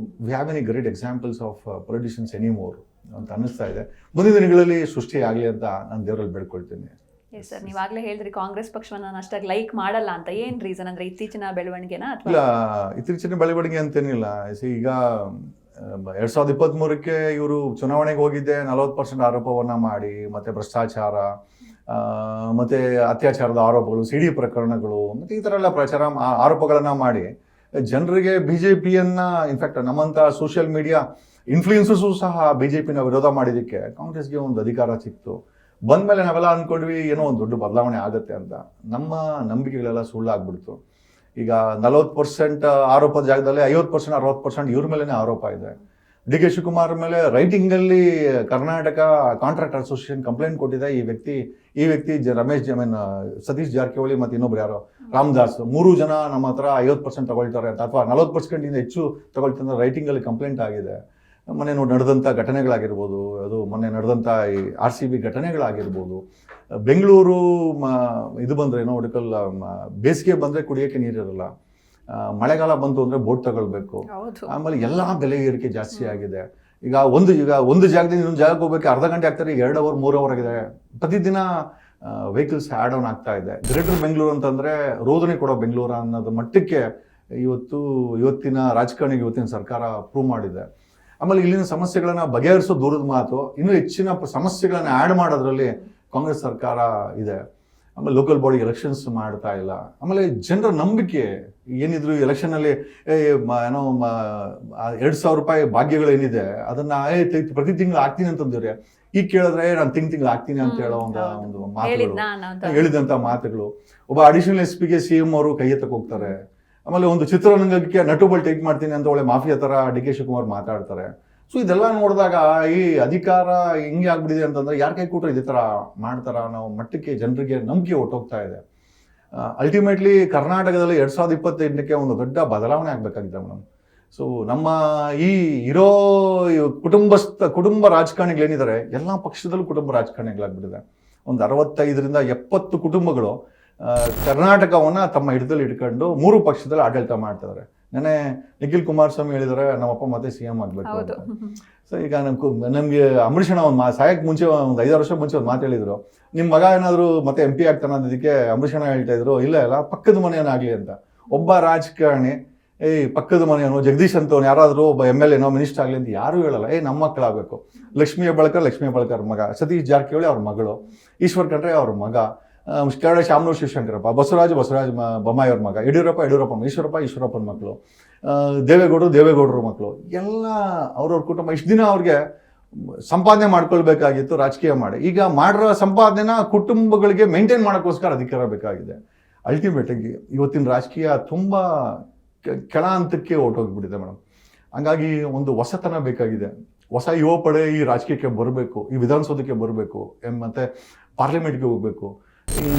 we have any great examples of politicians anymore ಅಂತ ಅನ್ನಿಸ್ತಾ ಇದೆ. ಮುಂದಿನ ದಿನಗಳಲ್ಲಿ ಸೃಷ್ಟಿ ಆಗಲಿ ಅಂತ ನಾನು ದೇವರಲ್ಲಿ ಬೇಡ್ಕೊಳ್ತೀನಿ. ಎಸ್ ಸರ್, ನೀವಾಗಲೇ ಹೇಳಿದ್ರಿ ಕಾಂಗ್ರೆಸ್ ಪಕ್ಷವನ್ನು ನಾನು ಅಷ್ಟಾಗಿ ಲೈಕ್ ಮಾಡಲ್ಲ ಅಂತ. ಏನು ರೀಸನ್ ಅಂದ್ರೆ ಇತ್ತೀಚಿನ ಬೆಳವಣಿಗೆನಾ? ಇಲ್ಲ, ಇತ್ತೀಚಿನ ಬೆಳವಣಿಗೆ ಅಂತೇನಿಲ್ಲ. ಈಗ 2023ಕ್ಕೆ ಇವರು ಚುನಾವಣೆಗೆ ಹೋಗಿದ್ದೆ 40% ಆರೋಪವನ್ನ ಮಾಡಿ, ಮತ್ತೆ ಭ್ರಷ್ಟಾಚಾರ, ಮತ್ತೆ ಅತ್ಯಾಚಾರದ ಆರೋಪಗಳು, CD ಪ್ರಕರಣಗಳು, ಮತ್ತೆ ಈ ಥರ ಎಲ್ಲ ಆರೋಪಗಳನ್ನ ಮಾಡಿ ಜನರಿಗೆ BJPಯನ್ನ, ಇನ್ಫ್ಯಾಕ್ಟ್ ನಮ್ಮಂಥ ಸೋಷಿಯಲ್ ಮೀಡಿಯಾ ಇನ್ಫ್ಲೂಯೆನ್ಸರ್ಸು ಸಹ BJPನ ವಿರೋಧ ಮಾಡಿದ್ದಕ್ಕೆ ಕಾಂಗ್ರೆಸ್ಗೆ ಒಂದು ಅಧಿಕಾರ ಸಿಕ್ತು. ಬಂದ್ಮೇಲೆ ನಾವೆಲ್ಲ ಅಂದ್ಕೊಂಡ್ವಿ ಏನೋ ಒಂದು ದೊಡ್ಡ ಬದಲಾವಣೆ ಆಗುತ್ತೆ ಅಂತ. ನಮ್ಮ ನಂಬಿಕೆಗಳೆಲ್ಲ ಸುಳ್ಳಾಗ್ಬಿಡ್ತು. ಈಗ 40% ಆರೋಪದ ಜಾಗದಲ್ಲಿ 50% 60% ಇವ್ರ ಮೇಲೇನೆ ಆರೋಪ ಇದೆ. DK ಶಿವಕುಮಾರ್ ಮೇಲೆ ರೈಟಿಂಗಲ್ಲಿ ಕರ್ನಾಟಕ ಕಾಂಟ್ರಾಕ್ಟ್ ಅಸೋಸಿಯೇಷನ್ ಕಂಪ್ಲೇಂಟ್ ಕೊಟ್ಟಿದೆ. ಈ ವ್ಯಕ್ತಿ ಸತೀಶ್ ಜಾರಕಿಹೊಳಿ ಮತ್ತು ಇನ್ನೊಬ್ರು ಯಾರೋ ರಾಮದಾಸ್, 3 ಜನ ನಮ್ಮ ಹತ್ರ 50% ತಗೊಳ್ತಾರೆ ಅಂತ, ಅಥವಾ 40% ಹೆಚ್ಚು ತಗೊಳ್ತಾರೆ ರೈಟಿಂಗಲ್ಲಿ ಕಂಪ್ಲೇಂಟ್ ಆಗಿದೆ. ಮೊನ್ನೆ ನಡೆದಂಥ ಘಟನೆಗಳಾಗಿರ್ಬೋದು, ಅದು ಮೊನ್ನೆ ನಡೆದಂಥ ಈ RCB ಘಟನೆಗಳಾಗಿರ್ಬೋದು. ಬೆಂಗಳೂರು ಇದು ಬಂದರೆ ಏನೋ ಒಡಕಲ್ ಬೇಸಿಗೆ ಬಂದರೆ ಕುಡಿಯೋಕ್ಕೆ ನೀರಿರಲ್ಲ, ಮಳೆಗಾಲ ಬಂತು ಅಂದರೆ ಬೋಟ್ ತಗೊಳ್ಬೇಕು. ಆಮೇಲೆ ಎಲ್ಲ ಬೆಲೆ ಏರಿಕೆ ಜಾಸ್ತಿ ಆಗಿದೆ. ಈಗ ಒಂದು ಜಾಗದಿಂದ ಇನ್ನೊಂದು ಜಾಗಕ್ಕೆ ಹೋಗ್ಬೇಕು ಅರ್ಧ ಗಂಟೆ ಆಗ್ತಾರೆ, ಈಗ 2 ಅವರ್ 3 ಅವರ್ ಆಗಿದೆ. ಪ್ರತಿದಿನ ವೆಹಿಕಲ್ಸ್ ಆ್ಯಡ್ ಆನ್ ಆಗ್ತಾ ಇದೆ. ಗ್ರೇಟರ್ ಬೆಂಗಳೂರು ಅಂತಂದರೆ ರೋದನೆ ಕೊಡೋ ಬೆಂಗಳೂರು ಅನ್ನೋದು ಮಟ್ಟಕ್ಕೆ ಇವತ್ತಿನ ರಾಜಕಾರಣಿಗೆ ಇವತ್ತಿನ ಸರ್ಕಾರ ಪ್ರೂವ್ ಮಾಡಿದೆ. ಆಮೇಲೆ ಇಲ್ಲಿನ ಸಮಸ್ಯೆಗಳನ್ನ ಬಗೆಹರಿಸೋ ದೂರದ ಮಾತು, ಇನ್ನೂ ಹೆಚ್ಚಿನ ಸಮಸ್ಯೆಗಳನ್ನ ಆ್ಯಡ್ ಮಾಡೋದ್ರಲ್ಲಿ ಕಾಂಗ್ರೆಸ್ ಸರ್ಕಾರ ಇದೆ. ಆಮೇಲೆ ಲೋಕಲ್ ಬಾಡಿ ಎಲೆಕ್ಷನ್ಸ್ ಮಾಡ್ತಾ ಇಲ್ಲ. ಆಮೇಲೆ ಜನರ ನಂಬಿಕೆ ಏನಿದ್ರು ಎಲೆಕ್ಷನಲ್ಲಿ ಏನೋ 2,000 ರೂಪಾಯಿ ಭಾಗ್ಯಗಳೇನಿದೆ ಅದನ್ನ ಪ್ರತಿ ತಿಂಗಳು ಆಗ್ತೀನಿ ಅಂತಂದಿವ್ರೆ. ಈಗ ಕೇಳಿದ್ರೆ ನಾನು ತಿಂಗಳು ಆಗ್ತೀನಿ ಅಂತ ಹೇಳೋ ಒಂದು ಮಾತುಗಳು, ಹೇಳಿದಂಥ ಮಾತುಗಳು. ಒಬ್ಬ ಅಡಿಷನಲ್ SP ಗೆ CM ಅವರು ಕೈ ಎತ್ತಕ್ಕೆ ಹೋಗ್ತಾರೆ. ಆಮೇಲೆ ಒಂದು ಚಿತ್ರರಂಗಕ್ಕೆ ನಟುಬಲ್ ಟೇಕ್ ಮಾಡ್ತೀನಿ ಅಂತ ಒಳ್ಳೆ ಮಾಫಿಯಾ ಥರ DK ಶಿವಕುಮಾರ್ ಮಾತಾಡ್ತಾರೆ. ಸೊ ಇದೆಲ್ಲ ನೋಡಿದಾಗ ಈ ಅಧಿಕಾರ ಹಿಂಗೆ ಆಗ್ಬಿಟ್ಟಿದೆ ಅಂತಂದ್ರೆ ಯಾರ ಕೈ ಕೂಟ್ರೆ ಇದೇ ಥರ ಮಾಡ್ತಾರ ನಾವು ಮಟ್ಟಕ್ಕೆ ಜನರಿಗೆ ನಂಬಿಕೆ ಹೊಟ್ಟೋಗ್ತಾ ಇದೆ. ಅಲ್ಟಿಮೇಟ್ಲಿ ಕರ್ನಾಟಕದಲ್ಲಿ 2028ಕ್ಕೆ ಒಂದು ದೊಡ್ಡ ಬದಲಾವಣೆ ಆಗಬೇಕಾಗಿದೆ ಮೇಡಮ್. ಸೊ ನಮ್ಮ ಈ ಇರೋ ಕುಟುಂಬ ರಾಜಕಾರಣಿಗಳೇನಿದ್ದಾರೆ ಎಲ್ಲ ಪಕ್ಷದಲ್ಲೂ ಕುಟುಂಬ ರಾಜಕಾರಣಿಗಳಾಗ್ಬಿಟ್ಟಿದೆ. ಒಂದು 65ರಿಂದ 70 ಕುಟುಂಬಗಳು ಕರ್ನಾಟಕವನ್ನ ತಮ್ಮ ಹಿಡಿದಲ್ಲಿ ಇಟ್ಕೊಂಡು 3 ಪಕ್ಷದಲ್ಲಿ ಆಡಳಿತ ಮಾಡ್ತಿದ್ದಾರೆ. ನೆನೆ ನಿಖಿಲ್ ಕುಮಾರಸ್ವಾಮಿ ಹೇಳಿದರೆ ನಮ್ಮಪ್ಪ ಮತ್ತೆ CM ಆಗ್ಬೇಕು ಅಂತ. ಸೊ ಈಗ ನಮ್ಗೆ ಅಂಬರೀಷಣ ಒಂದು ಸಾಯಕ್ಕೆ ಮುಂಚೆ ಒಂದು 5-6 ವರ್ಷ ಮುಂಚೆ ಒಂದು ಮಾತು ಹೇಳಿದ್ರು, ನಿಮ್ಮ ಮಗ ಏನಾದ್ರು ಮತ್ತೆ MP ಆಗ್ತಾನೆ ಅನ್ನೋದಕ್ಕೆ ಅಂಬರೀಷಣ ಹೇಳ್ತಾ ಇದ್ರು, ಇಲ್ಲ ಪಕ್ಕದ ಮನೆಯನ್ನಾಗ್ಲಿ ಅಂತ. ಒಬ್ಬ ರಾಜಕಾರಣಿ ಪಕ್ಕದ ಮನೆಯವನು ಜಗದೀಶ್ ಅಂತವನು ಯಾರಾದರೂ ಒಬ್ಬ MLA ಮಿನಿಸ್ಟರ್ ಆಗಲಿ ಅಂತ ಯಾರು ಹೇಳಲ್ಲ. ನಮ್ಮ ಮಕ್ಕಳಾಗಬೇಕು. ಲಕ್ಷ್ಮೀ ಹೆಬ್ಬಾಳ್ಕರ್ ಮಗ, ಸತೀಶ್ ಜಾರಕಿಹೊಳಿ ಅವ್ರ ಮಗಳು, ಈಶ್ವರ್ ಖಂಡ್ರೆ ಅವ್ರ ಮಗ, ಕೆಳಗಡೆ ಶಾಮನೂರು ಶಿವಶಂಕರಪ್ಪ, ಬಸವರಾಜ ಬೊಮ್ಮಾಯಿ ಅವ್ರ ಮಗ, ಯಡಿಯೂರಪ್ಪ ಈಶ್ವರಪ್ಪನ ಮಕ್ಕಳು, ದೇವೇಗೌಡರ ಮಕ್ಕಳು, ಎಲ್ಲ ಅವ್ರವ್ರ ಕುಟುಂಬ. ಇಷ್ಟು ದಿನ ಅವ್ರಿಗೆ ಸಂಪಾದನೆ ಮಾಡ್ಕೊಳ್ಬೇಕಾಗಿತ್ತು ರಾಜಕೀಯ ಮಾಡಿ. ಈಗ ಮಾಡಿರೋ ಸಂಪಾದನೆನ ಕುಟುಂಬಗಳಿಗೆ ಮೇಂಟೈನ್ ಮಾಡೋಕ್ಕೋಸ್ಕರ ಅಧಿಕಾರ ಬೇಕಾಗಿದೆ. ಅಲ್ಟಿಮೇಟಾಗಿ ಇವತ್ತಿನ ರಾಜಕೀಯ ತುಂಬ ಕೆಳ ಹಂತಕ್ಕೆ ಹೊರಟೋಗ್ಬಿಟ್ಟಿದೆ ಮೇಡಮ್. ಹಂಗಾಗಿ ಒಂದು ಹೊಸತನ ಬೇಕಾಗಿದೆ. ಹೊಸ ಯುವ ಪಡೆ ಈ ರಾಜಕೀಯಕ್ಕೆ ಬರಬೇಕು, ಈ ವಿಧಾನಸೌಧಕ್ಕೆ ಬರಬೇಕು, ಮತ್ತೆ ಪಾರ್ಲಿಮೆಂಟ್ಗೆ ಹೋಗ್ಬೇಕು.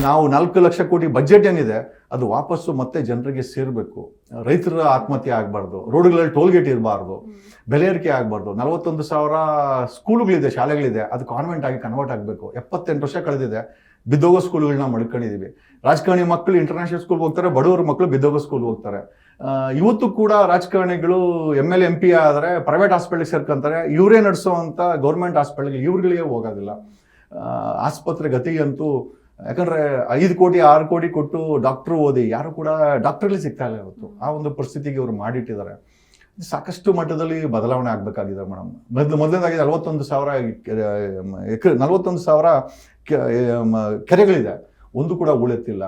ನಾವು 4 ಲಕ್ಷ ಕೋಟಿ ಬಜೆಟ್ ಏನಿದೆ ಅದು ವಾಪಸ್ಸು ಮತ್ತೆ ಜನರಿಗೆ ಸೇರಬೇಕು. ರೈತರ ಆತ್ಮಹತ್ಯೆ ಆಗಬಾರ್ದು, ರೋಡ್ಗಳಲ್ಲಿ ಟೋಲ್ಗೇಟ್ ಇರಬಾರ್ದು, ಬೆಲೆ ಏರಿಕೆ ಆಗಬಾರ್ದು. 41,000 ಸ್ಕೂಲ್ಗಳಿದೆ, ಶಾಲೆಗಳಿದೆ, ಅದು ಕಾನ್ವೆಂಟ್ ಆಗಿ ಕನ್ವರ್ಟ್ ಆಗಬೇಕು. 78 ವರ್ಷ ಕಳೆದಿದೆ, ಬಿದ್ದೋಗೋ ಸ್ಕೂಲ್ಗಳನ್ನ ಮಡ್ಕೊಂಡಿದ್ದೀವಿ. ರಾಜಕಾರಣಿ ಮಕ್ಕಳು ಇಂಟರ್ನ್ಯಾಷನಲ್ ಸ್ಕೂಲ್ಗೆ ಹೋಗ್ತಾರೆ, ಬಡವರ ಮಕ್ಕಳು ಬಿದ್ದೋಗೋ ಸ್ಕೂಲ್ಗೆ ಹೋಗ್ತಾರೆ. ಇವತ್ತು ಕೂಡ ರಾಜಕಾರಣಿಗಳು MLA MP ಆದರೆ ಪ್ರೈವೇಟ್ ಹಾಸ್ಪಿಟಲ್ಗೆ ಸೇರ್ಕೊಂತಾರೆ. ಇವರೇ ನಡೆಸೋವಂಥ ಗೌರ್ಮೆಂಟ್ ಹಾಸ್ಪಿಟಲ್ಗೆ ಇವ್ರುಗಳಿಗೆ ಹೋಗೋದಿಲ್ಲ. ಆಸ್ಪತ್ರೆ ಗತಿಗಂತೂ ಯಾಕಂದ್ರೆ 5 ಕೋಟಿ 6 ಕೋಟಿ ಕೊಟ್ಟು ಡಾಕ್ಟ್ರು ಓದಿ ಯಾರು ಕೂಡ ಡಾಕ್ಟರ್ಲಿ ಸಿಗ್ತಾ ಇಲ್ಲ ಇವತ್ತು. ಆ ಒಂದು ಪರಿಸ್ಥಿತಿಗೆ ಇವರು ಮಾಡಿಟ್ಟಿದ್ದಾರೆ. ಸಾಕಷ್ಟು ಮಟ್ಟದಲ್ಲಿ ಬದಲಾವಣೆ ಆಗಬೇಕಾಗಿದೆ ಮೇಡಮ್. ಮೊದಲನೇದಾಗಿ 41,000 ಕೆರೆಗಳಿದೆ, ಒಂದು ಕೂಡ ಉಳಿತಿಲ್ಲ.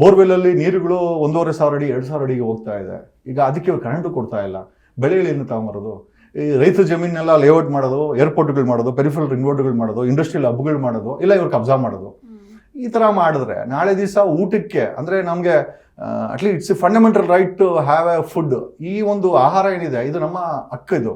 ಬೋರ್ವೆಲ್ಲಲ್ಲಿ ನೀರುಗಳು 1,500 ಅಡಿ 2,000 ಅಡಿಗೆ ಹೋಗ್ತಾ ಇದೆ. ಈಗ ಅದಕ್ಕೆ ಕರೆಂಟು ಕೊಡ್ತಾ ಇಲ್ಲ. ಬೆಳೆಗಳೇನು ತಗೊಂಬರೋದು? ಈ ರೈತರ ಜಮೀನೆಲ್ಲ ಲೇಔಟ್ ಮಾಡೋದು, ಏರ್ಪೋರ್ಟ್ಗಳು ಮಾಡೋದು, ಪೆರಿಫರಲ್ ರಿಂಗ್ ರೋಡ್ಗಳು ಮಾಡೋದು, ಇಂಡಸ್ಟ್ರಿಯಲ್ ಹಬ್ಗಳು ಮಾಡೋದು, ಇಲ್ಲ ಇವ್ರು ಕಬ್ಜಾ ಮಾಡೋದು. ಈ ಥರ ಮಾಡಿದ್ರೆ ನಾಳೆ ದಿವಸ ಊಟಕ್ಕೆ ಅಂದರೆ ನಮಗೆ at least it's fundamental right to have a food. ಈ ಒಂದು ಆಹಾರ ಏನಿದೆ ಇದು ನಮ್ಮ ಹಕ್ಕಿದು.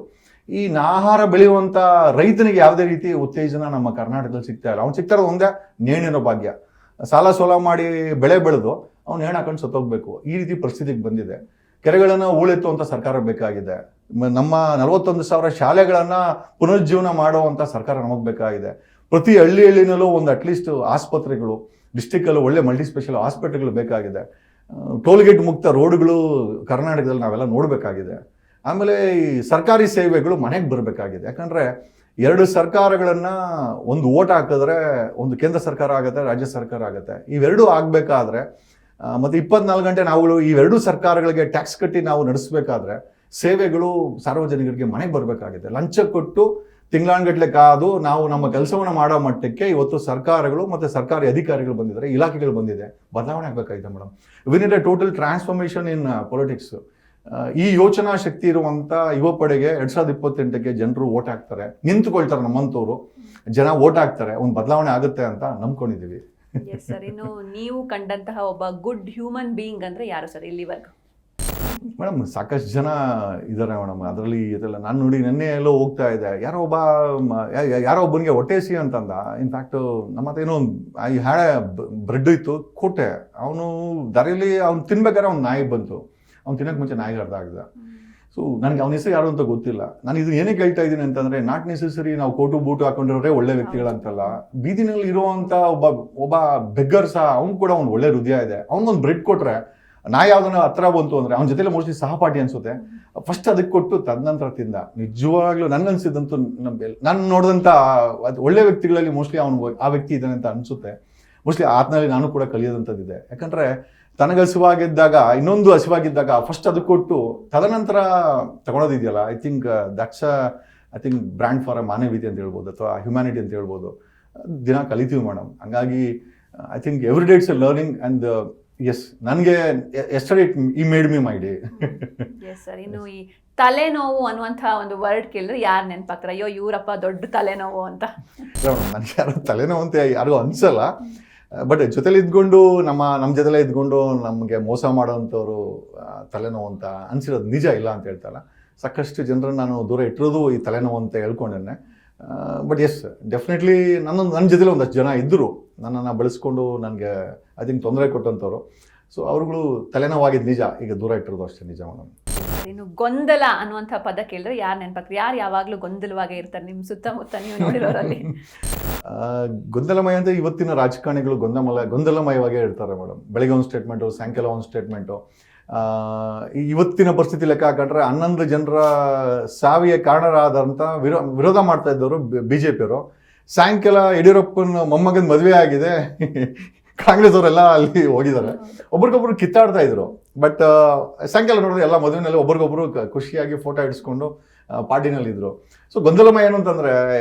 ಈ ಆಹಾರ ಬೆಳೆಯುವಂಥ ರೈತನಿಗೆ ಯಾವುದೇ ರೀತಿ ಉತ್ತೇಜನ ನಮ್ಮ ಕರ್ನಾಟಕದಲ್ಲಿ ಸಿಗ್ತಾ ಇಲ್ಲ. ಅವ್ನು ಸಿಗ್ತಾ ಇರೋದು ಒಂದೇ ನೇಣಿರೋ ಭಾಗ್ಯ. ಸಾಲ ಸೋಲ ಮಾಡಿ ಬೆಳೆ ಬೆಳೆದು ಅವ್ನು ನೇಣು ಹಾಕೊಂಡು ಸತ್ತೋಗ್ಬೇಕು. ಈ ರೀತಿ ಪರಿಸ್ಥಿತಿಗೆ ಬಂದಿದೆ. ಕೆರೆಗಳನ್ನು ಹೂಳೆತ್ತುವಂಥ ಸರ್ಕಾರ ಬೇಕಾಗಿದೆ. ನಮ್ಮ 41,000 ಶಾಲೆಗಳನ್ನು ಪುನರುಜ್ಜೀವನ ಮಾಡುವಂಥ ಸರ್ಕಾರ ನಮಗೆ ಬೇಕಾಗಿದೆ. ಪ್ರತಿ ಹಳ್ಳಿನಲ್ಲೂ ಒಂದು ಅಟ್ಲೀಸ್ಟ್ ಆಸ್ಪತ್ರೆಗಳು, ಡಿಸ್ಟಿಕ್ಕಲ್ಲೂ ಒಳ್ಳೆ ಮಲ್ಟಿ ಸ್ಪೆಷಲ್ ಹಾಸ್ಪಿಟಲ್ಗಳು ಬೇಕಾಗಿದೆ. ಟೋಲ್ಗೇಟ್ ಮುಕ್ತ ರೋಡ್ಗಳು ಕರ್ನಾಟಕದಲ್ಲಿ ನಾವೆಲ್ಲ ನೋಡಬೇಕಾಗಿದೆ. ಆಮೇಲೆ ಈ ಸರ್ಕಾರಿ ಸೇವೆಗಳು ಮನೆಗೆ ಬರಬೇಕಾಗಿದೆ. ಯಾಕಂದರೆ 2 ಸರ್ಕಾರಗಳನ್ನು ಒಂದು ಓಟ್ ಹಾಕಿದ್ರೆ ಒಂದು ಕೇಂದ್ರ ಸರ್ಕಾರ ಆಗುತ್ತೆ, ರಾಜ್ಯ ಸರ್ಕಾರ ಆಗುತ್ತೆ. ಇವೆರಡೂ ಆಗಬೇಕಾದ್ರೆ ಮತ್ತು 24 ಗಂಟೆ ನಾವುಗಳು ಇವೆರಡೂ ಸರ್ಕಾರಗಳಿಗೆ ಟ್ಯಾಕ್ಸ್ ಕಟ್ಟಿ ನಾವು ನಡೆಸಬೇಕಾದ್ರೆ ಸೇವೆಗಳು ಸಾರ್ವಜನಿಕರಿಗೆ ಮನೆಗೆ ಬರಬೇಕಾಗಿದೆ. ಲಂಚ ಕೊಟ್ಟು ತಿಂಗಳಾನ್ಗಟ್ಲೆ ಕಾದು ನಾವು ನಮ್ಮ ಕೆಲಸವನ್ನು ಮಾಡೋ ಮಟ್ಟಕ್ಕೆ ಇವತ್ತು ಸರ್ಕಾರಗಳು ಮತ್ತು ಸರ್ಕಾರಿ ಅಧಿಕಾರಿಗಳು ಬಂದಿದ್ದಾರೆ, ಇಲಾಖೆಗಳು ಬಂದಿದೆ. ಬದಲಾವಣೆ ಆಗಬೇಕಾಗಿದೆ madam. We need A total transformation in politics. ಈ ಯೋಚನಾ ಶಕ್ತಿ ಇರುವಂಥ ಯುವ ಪಡೆಗೆ 2028ಕ್ಕೆ ಜನರು ಓಟ್ ಹಾಕ್ತಾರೆ, ನಿಂತುಕೊಳ್ತಾರೆ. ನಮ್ಮಂಥವ್ರು ಜನ ಓಟ್ ಹಾಕ್ತಾರೆ, ಒಂದು ಬದಲಾವಣೆ ಆಗುತ್ತೆ ಅಂತ ನಂಬ್ಕೊಂಡಿದ್ದೀವಿ. ಸರ್, ಇನ್ನು ನೀವು ಕಂಡಂತಹ ಒಬ್ಬ ಗುಡ್ ಹ್ಯೂಮನ್ ಬೀಯಿಂಗ್ ಅಂದ್ರೆ ಯಾರು ಸರ್ ಇಲ್ಲಿವರೆಗೂ? ಮೇಡಮ್ ಸಾಕಷ್ಟು ಜನ ಇದ್ದಾರೆ ಮೇಡಮ್. ಅದರಲ್ಲಿ ಇದೆಲ್ಲ ನಾನು ನೋಡಿ ನೆನ್ನೆ ಎಲ್ಲೋ ಹೋಗ್ತಾ ಇದೆ, ಯಾರೋ ಒಬ್ಬನಿಗೆ ಹೊಟ್ಟೆಸಿ ಅಂತಂದ. ಇನ್ಫ್ಯಾಕ್ಟ್ ನಮ್ಮ ಹತ್ರ ಏನೋ ಈ ಹ್ಯಾಳೆ ಬ್ರೆಡ್ ಇತ್ತು, ಕೊಟ್ಟೆ. ಅವನು ದಾರಿಯಲ್ಲಿ ಅವ್ನು ತಿನ್ಬೇಕಾದ್ರೆ ಅವ್ನು ನಾಯಿ ಬಂತು. ಅವ್ನು ತಿನ್ನೋಕೆ ಮುಂಚೆ ನಾಯಿಗೆ ಅರ್ಧ ಆಗಿದ. ಸೊ ನನಗೆ ಅವನ ಹೆಸರು ಯಾರು ಅಂತ ಗೊತ್ತಿಲ್ಲ. ನಾನು ಇದು ಏನಕ್ಕೆ ಹೇಳ್ತಾ ಇದ್ದೀನಿ ಅಂತಂದರೆ, ನಾಟ್ ನೆಸೆಸರಿ ನಾವು ಕೋಟು ಬೂಟು ಹಾಕೊಂಡಿರೋರೇ ಒಳ್ಳೆ ವ್ಯಕ್ತಿಗಳಂತಲ್ಲ. ಬೀದಿನಲ್ಲಿ ಇರುವಂಥ ಒಬ್ಬ ಬೆಗ್ಗರ್ ಸಹ ಅವ್ನು ಕೂಡ ಒಂದು ಒಳ್ಳೆ ಹೃದಯ ಇದೆ. ಅವ್ನಿಗೊಂದು ಬ್ರೆಡ್ ಕೊಟ್ಟರೆ ನಾಯಿ ಯಾವ್ದನ್ನ ಹತ್ರ ಬಂತು ಅಂದರೆ ಅವನ ಜೊತೆಲೆ ಮೋಸ್ಟ್ಲಿ ಸಹಪಾಠಿ ಅನ್ಸುತ್ತೆ. ಫಸ್ಟ್ ಅದಕ್ಕೆ ಕೊಟ್ಟು ತದನಂತರ ತಿಂದ. ನಿಜವಾಗ್ಲೂ ನನ್ಗನ್ಸಿದಂತೂ ನಾನು ನೋಡಿದಂಥ ಒಳ್ಳೆ ವ್ಯಕ್ತಿಗಳಲ್ಲಿ ಮೋಸ್ಟ್ಲಿ ಅವನು ಆ ವ್ಯಕ್ತಿ ಇದ್ದಾನೆ ಅಂತ ಅನಿಸುತ್ತೆ. ಮೋಸ್ಟ್ಲಿ ಆತನಲ್ಲಿ ನಾನು ಕೂಡ ಕಲಿಯೋದಂಥದ್ದಿದೆ. ಯಾಕಂದರೆ ತನಗೆ ಹಸಿವಾಗಿದ್ದಾಗ, ಇನ್ನೊಂದು ಹಸಿವಾಗಿದ್ದಾಗ ಫಸ್ಟ್ ಅದು ಕೊಟ್ಟು ತದನಂತರ ತಗೊಳೋದಿದೆಯಲ್ಲ, I think brand for a ಮಾನವೀಯತೆ ಅಂತ ಹೇಳ್ಬೋದು, ಅಥವಾ ಹ್ಯುಮ್ಯಾನಿಟಿ ಅಂತ ಹೇಳ್ಬೋದು. ದಿನ ಕಲಿತೀವಿ ಮೇಡಮ್. ಹಂಗಾಗಿ I think every day it's a learning. And yes, ನನಗೆ ಎಸ್ಟರ್ಡೇ ಈ made me my day. Yes sir, ಇನ್ನು ಈ ತಲೆನೋವು ಅನ್ನುವಂಥ ಒಂದು ವರ್ಡ್ ಕೇಳಿದ್ರೆ ಯಾರು ನೆನಪಾಗ್ತಾರೆ? ಅಯ್ಯೋ ಇವರಪ್ಪ ದೊಡ್ಡ ತಲೆನೋವು ಅಂತ. ನನಗೆ ಯಾರು ತಲೆನೋವು ಅಂತ ಯಾರಿಗೂ ಅನ್ಸಲ್ಲ. ಬಟ್ ಜೊತೆಲಿ ಇದ್ಕೊಂಡು ನಮ್ಮ ಜೊತೆಲೇ ಇದ್ಕೊಂಡು ನಮಗೆ ಮೋಸ ಮಾಡೋವಂಥವ್ರು ತಲೆನೋವು ಅಂತ ಅನ್ಸಿರೋದು ನಿಜ ಇಲ್ಲ ಅಂತ ಹೇಳ್ತಾರಲ್ಲ. ಸಾಕಷ್ಟು ಜನರನ್ನು ನಾನು ದೂರ ಇಟ್ಟಿರೋದು ಈ ತಲೆನೋವು ಅಂತ ಹೇಳ್ಕೊಂಡೆ. ಬಟ್ ಎಸ್ ಡೆಫಿನೆಟ್ಲಿ ನನ್ನ ಜೊತೆಲಿ ಒಂದಷ್ಟು ಜನ ಇದ್ದರು ನನ್ನನ್ನು ಬಳಸ್ಕೊಂಡು ನನಗೆ ಐ ಥಿಂಕ್ ತೊಂದರೆ ಕೊಟ್ಟಂಥವ್ರು. ಸೊ ಅವ್ರುಗಳು ತಲೆನೋವಾಗಿದ್ದು ನಿಜ, ಈಗ ದೂರ ಇಟ್ಟಿರೋದು ಅಷ್ಟೇ ನಿಜ ಮೇಡಮ್. ಇನ್ನು ಗೊಂದಲ ಅನ್ನುವಂಥ ಪದ ಕೇಳಿದ್ರೆ ಯಾರು ನೆನಪಾಗ್ತಾರೆ? ಯಾರು ಯಾವಾಗಲೂ ಗೊಂದಲವಾಗೇ ಇರ್ತಾರೆ ನಿಮ್ಮ ಸುತ್ತಮುತ್ತ ನೀವು ನೋಡಿರೋರಲ್ಲಿ? ಗೊಂದಲಮಯ ಅಂತ ಇವತ್ತಿನ ರಾಜಕಾರಣಿಗಳು ಗೊಂದಲಮಯವಾಗೇ ಇರ್ತಾರೆ ಮೇಡಮ್. ಬೆಳಗ್ಗೆ ಒಂದು ಸ್ಟೇಟ್ಮೆಂಟು, ಸಾಯಂಕಾಲ ಒಂದು ಸ್ಟೇಟ್ಮೆಂಟು. ಇವತ್ತಿನ ಪರಿಸ್ಥಿತಿ ಲೆಕ್ಕ ಹಾಕೊಂಡ್ರೆ 11 ಜನರ ಸಾವಿಗೆ ಕಾರಣರಾದಂಥ ವಿರೋಧ ಮಾಡ್ತಾ ಇದ್ದವರು BJP-ಯವರು. ಸಾಯಂಕಾಲ ಯಡಿಯೂರಪ್ಪನ ಮೊಮ್ಮಗನ ಮದುವೆ ಆಗಿದೆ, ಕಾಂಗ್ರೆಸ್ ಅವರೆಲ್ಲ ಅಲ್ಲಿ ಹೋಗಿದ್ದಾರೆ. ಒಬ್ರಿಗೊಬ್ರು ಕಿತ್ತಾಡ್ತಾ ಇದ್ರು. ಬಟ್ ಸಾಯಂಕಾಲ ನೋಡಿದ್ರೆ ಎಲ್ಲ ಮದುವೆನಲ್ಲಿ ಒಬ್ರಿಗೊಬ್ರು ಖುಷಿಯಾಗಿ ಫೋಟೋ ಇಡಿಸ್ಕೊಂಡು ಪಾರ್ಟಿನಲ್ಲಿದ್ದರು. ಸೊ ಗೊಂದಲಮಯ ಏನು ಅಂತಂದರೆ,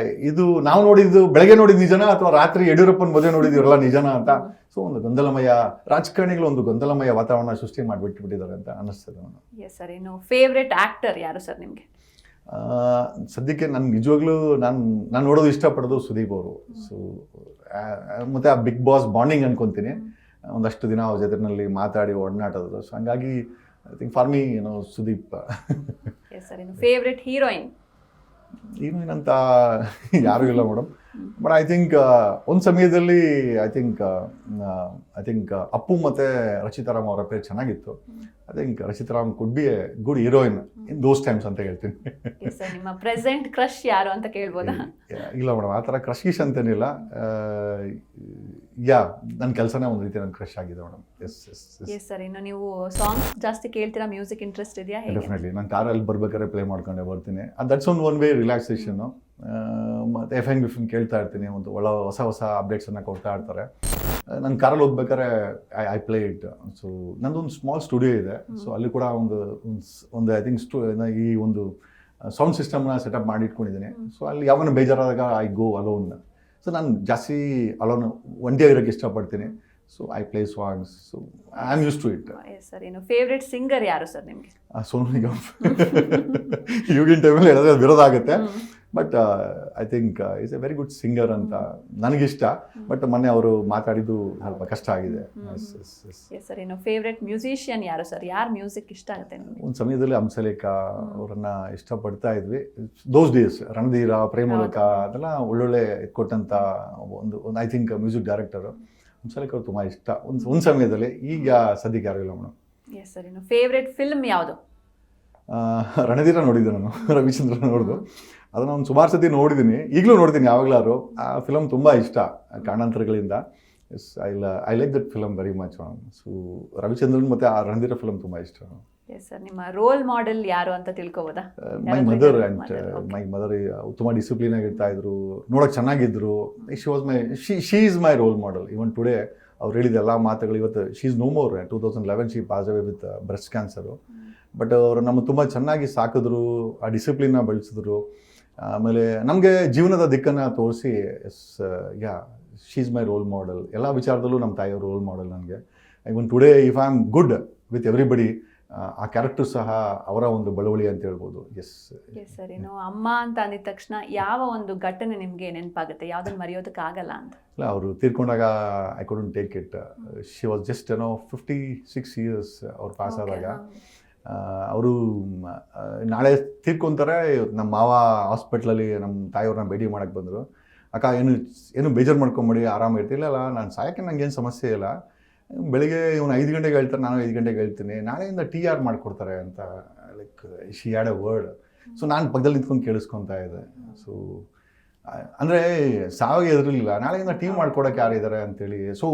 ಇದು ನಾವು ನೋಡಿದ್ದು ಬೆಳಗ್ಗೆ ನೋಡಿದ್ದು ನಿಜನಾ ಅಥವಾ ರಾತ್ರಿ ಯಡಿಯೂರಪ್ಪನ ಮದುವೆ ನೋಡಿದ್ದೀರಲ್ಲ ನಿಜನಾ ಅಂತ. ಸೊ ಒಂದು ಗೊಂದಲಮಯ ರಾಜಕಾರಣಿಗಳು ಒಂದು ಗೊಂದಲಮಯ ವಾತಾವರಣ ಸೃಷ್ಟಿ ಮಾಡಿಬಿಟ್ಟಿದ್ದಾರೆ ಅಂತ ಅನ್ನಿಸ್ತದೆ ನಾನು. S sir. ಇನ್ನು ಫೇವ್ರೆಟ್ ಆ್ಯಕ್ಟರ್ ಯಾರು ಸರ್ ನಿಮಗೆ? ಸದ್ಯಕ್ಕೆ ನನ್ಗೆ ನಿಜವಾಗ್ಲೂ ನಾನು ನೋಡೋದು ಇಷ್ಟಪಡೋದು ಸುದೀಪ್ ಅವರು. ಸೊ ಮತ್ತು ಆ ಬಿಗ್ ಬಾಸ್ ಬಾಂಡಿಂಗ್ ಅನ್ಕೊತೀನಿ, ಒಂದಷ್ಟು ದಿನ ಅವ್ರ ಜೊತೆನಲ್ಲಿ ಮಾತಾಡಿ ಒಡನಾಟೋದು. ಸೊ ಹಂಗಾಗಿ I think for me Sudeep. S sir. ಇನ್ನು ಫೇವ್ರೆಟ್ ಹೀರೋಯಿನ್ ಅಂತ ಯಾರೂ ಇಲ್ಲ ಮೇಡಮ್. ಬಟ್ ಐ ಥಿಂಕ್ ಒಂದು ಸಮಯದಲ್ಲಿ ಐ ಥಿಂಕ್ ಅಪ್ಪು ಮತ್ತು ರಚಿತಾರಾಮ್ ಅವರ ಪೇರ್ ಚೆನ್ನಾಗಿತ್ತು. I think Rachita Ram could be A good heroine in those times ಅಂತ ಹೇಳ್ತೀನಿ. ನಿಮ್ಮ ಪ್ರೆಸೆಂಟ್ ಕ್ರಶ್ ಯಾರು ಅಂತ ಕೇಳ್ಬೋದಾ? ಇಲ್ಲ ಮೇಡಮ್, ಆ ಥರ ಕ್ರಶ್ ಅಂತೇನಿಲ್ಲ. ನನ್ನ ಕೆಲಸನೇ ಒಂದು ರೀತಿ ನನ್ನ ಕ್ರಶ್ ಆಗಿದೆ ಮೇಡಮ್. S sir. ಇನ್ನು ನೀವು ಸಾಂಗ್ಸ್ ಜಾಸ್ತಿ ಕೇಳ್ತೀರಾ? ಮ್ಯೂಸಿಕ್ ಇಂಟ್ರೆಸ್ಟ್ ಇದೆಯಾ? ಡೆಫಿನೆಟ್ಲಿ ನಾನು ಕಾರಲ್ಲಿ ಬರ್ಬೇಕಾದ್ರೆ ಪ್ಲೇ ಮಾಡ್ಕೊಂಡೆ ಬರ್ತೀನಿ. That's one way relaxation. ಮತ್ತು FM ಕೇಳ್ತಾ ಇರ್ತೀನಿ. ಒಂದು ಹೊಸ ಅಪ್ಡೇಟ್ಸನ್ನು ಕೊಡ್ತಾ ಇರ್ತಾರೆ. ನಾನು ಕಾರಲ್ಲಿ ಹೋಗ್ಬೇಕಾದ್ರೆ ಐ ಪ್ಲೇ ಇಟ್. ಸೊ ನಂದೊಂದು ಸ್ಮಾಲ್ ಸ್ಟುಡಿಯೋ ಇದೆ. ಸೊ ಅಲ್ಲಿ ಕೂಡ ಒಂದು ಐ ಥಿಂಕ್ ಈ ಒಂದು ಸೌಂಡ್ ಸಿಸ್ಟಮ್ನ ಸೆಟಪ್ ಮಾಡಿ ಇಟ್ಕೊಂಡಿದ್ದೀನಿ. ಸೊ ಅಲ್ಲಿ ಯಾವಾಗ ಬೇಜಾರಾದಾಗ ಐ ಗೋ ಅಲೋನ್. ಸೊ ನಾನು ಜಾಸ್ತಿ ಅಲೋನ್ ಒಂಟಿಯಾಗಿರೋಕ್ಕೆ ಇಷ್ಟಪಡ್ತೀನಿ. So I play songs. So I am use to it. Sir. ಇನ್ನು ಫೇವ್ರೆಟ್ ಸಿಂಗರ್ ಯಾರು ಸರ್ ನಿಮಗೆ? ಸೋನು ನಿಗಮ್. ಈಗಿನ ಟೈಮಲ್ಲಿ ಹೇಳಿದ್ರೆ ಅದು ವಿರೋಧ ಆಗುತ್ತೆ. But I think is a very good singer ಅಂತ ನನಗಿಷ್ಟ. ಬಟ್ ಮೊನ್ನೆ ಅವರು ಮಾತಾಡಿದ್ದು ಸ್ವಲ್ಪ ಕಷ್ಟ ಆಗಿದೆ. ಸರ್. ಇನ್ನು ಫೇವ್ರೆಟ್ ಮ್ಯೂಸಿಷಿಯನ್ ಯಾರು ಸರ್? ಯಾರು ಮ್ಯೂಸಿಕ್ ಇಷ್ಟ ಆಗುತ್ತೆ ನಿಮಗೆ? ಒಂದು ಸಮಯದಲ್ಲಿ ಹಂಸಲೇಖ ಅವರನ್ನು ಇಷ್ಟಪಡ್ತಾ ಇದ್ವಿ. ದೋಸ್ ಡೇಸ್ ರಣಧೀರ, ಪ್ರೇಮಲೇಖ ಅದೆಲ್ಲ ಒಳ್ಳೊಳ್ಳೆ ಕೊಟ್ಟಂಥ ಒಂದು I think music director. Hamsalekha ಅವ್ರು ತುಂಬ ಇಷ್ಟ ಒಂದು ಸಮಯದಲ್ಲಿ. ಈಗ ಸದ್ಯಕ್ಕೆ ಯಾರು ಇಲ್ಲ ಮೇಡಮ್. S sir. ಇನ್ನು ಫೇವ್ರೆಟ್ ಫಿಲ್ಮ್ ಯಾವುದು? ರಣಧೀರ ನೋಡಿದ್ದೆ ನಾನು, ರವಿಚಂದ್ರನ್ ನೋಡಿದ್ದು. ಅದನ್ನು ಒಂದು ಸುಮಾರು ಸತಿ ನೋಡಿದ್ದೀನಿ, ಈಗಲೂ ನೋಡ್ತೀನಿ ಯಾವಾಗಲಾದ್ರು. ಆ ಫಿಲಮ್ ತುಂಬ ಇಷ್ಟ ಕಾರಣಾಂತರಗಳಿಂದ. Yes I like that film very much. So Ravichandran ಮತ್ತು ಆ ರಣಧೀರ ಫಿಲಮ್ ತುಂಬ ಇಷ್ಟ. Yes sir. ನಿಮ್ಮ ರೋಲ್ ಮಾಡೆಲ್ ಯಾರು ಅಂತ ತಿಳ್ಕೊಬೋದಾ? ಮೈ ಮದರ್ ತುಂಬ ಡಿಸಿಪ್ಲಿನ್ ಆಗಿರ್ತಾ ಇದ್ರು, ನೋಡೋಕೆ ಚೆನ್ನಾಗಿದ್ರು. She is my role model. Even today ಅವ್ರು ಹೇಳಿದ ಎಲ್ಲ ಮಾತುಗಳು ಇವತ್ತು she is no more. 2011 she pass away with breast cancer. But ಅವರು ನಮ್ಮ ತುಂಬ ಚೆನ್ನಾಗಿ ಸಾಕಿದ್ರು, ಆ ಡಿಸಿಪ್ಲಿನ್ನ ಬೆಳೆಸಿದ್ರು. ಆಮೇಲೆ ನಮಗೆ ಜೀವನದ ದಿಕ್ಕನ್ನು ತೋರಿಸಿ she is my role model. ಎಲ್ಲ ವಿಚಾರದಲ್ಲೂ ನಮ್ಮ ತಾಯಿಯವ್ರ ರೋಲ್ ಮಾಡೆಲ್ ನನಗೆ. Even today if I am good with everybody, ಆ ಕ್ಯಾರೆಕ್ಟರ್ ಸಹ ಅವರ ಒಂದು ಬಳುವಳಿ ಅಂತ ಹೇಳ್ಬೋದು. S sir. ಇನ್ನು ಅಮ್ಮ ಅಂತ ಅಂದಿದ ತಕ್ಷಣ ಯಾವ ಒಂದು ಘಟನೆ ನಿಮಗೆ ನೆನಪಾಗುತ್ತೆ, ಯಾವುದನ್ನು ಮರೆಯೋದಕ್ಕಾಗಲ್ಲ ಅಂತ? ಇಲ್ಲ, ಅವರು ತೀರ್ಕೊಂಡಾಗ I couldn't take it. She was just 56 years ಅವ್ರು ಪಾಸ್ ಆದಾಗ. ಅವರು ನಾಳೆ ತೀರ್ಕೊಂತಾರೆ. ನಮ್ಮ ಮಾವ ಹಾಸ್ಪಿಟ್ಲಲ್ಲಿ ನಮ್ಮ ತಾಯಿಯವ್ರನ್ನ ಭೇಟಿ ಮಾಡೋಕ್ಕೆ ಬಂದರು. ಅಕ್ಕ ಏನು ಬೇಜಾರು ಮಾಡ್ಕೊಂಬೇಡಿ, ಆರಾಮ ಇರ್ತಿಲ್ಲ. ನಾನು ಸಾಯಕ್ಕೆ ನನಗೇನು ಸಮಸ್ಯೆ ಇಲ್ಲ. ಬೆಳಿಗ್ಗೆ ಇವನು 5 ಗಂಟೆಗೆ ಹೇಳ್ತಾರೆ, ನಾನು 5 ಗಂಟೆಗೆ ಹೇಳ್ತೀನಿ. ನಾಳೆಯಿಂದ TR ಮಾಡಿಕೊಡ್ತಾರೆ ಅಂತ like she had A word. So ನಾನು ಪಕ್ಕದಲ್ಲಿ ನಿಂತ್ಕೊಂಡು ಕೇಳಿಸ್ಕೊತಾ ಇದ್ದೆ. ಸೊ ಅಂದರೆ ಸಾವಿಗೆ ಎದುರಿಲ್ಲ, ನಾಳೆಯಿಂದ ಟೀ ಮಾಡ್ಕೊಡೋಕೆ ಯಾರಿದ್ದಾರೆ ಅಂತೇಳಿ. ಸೊ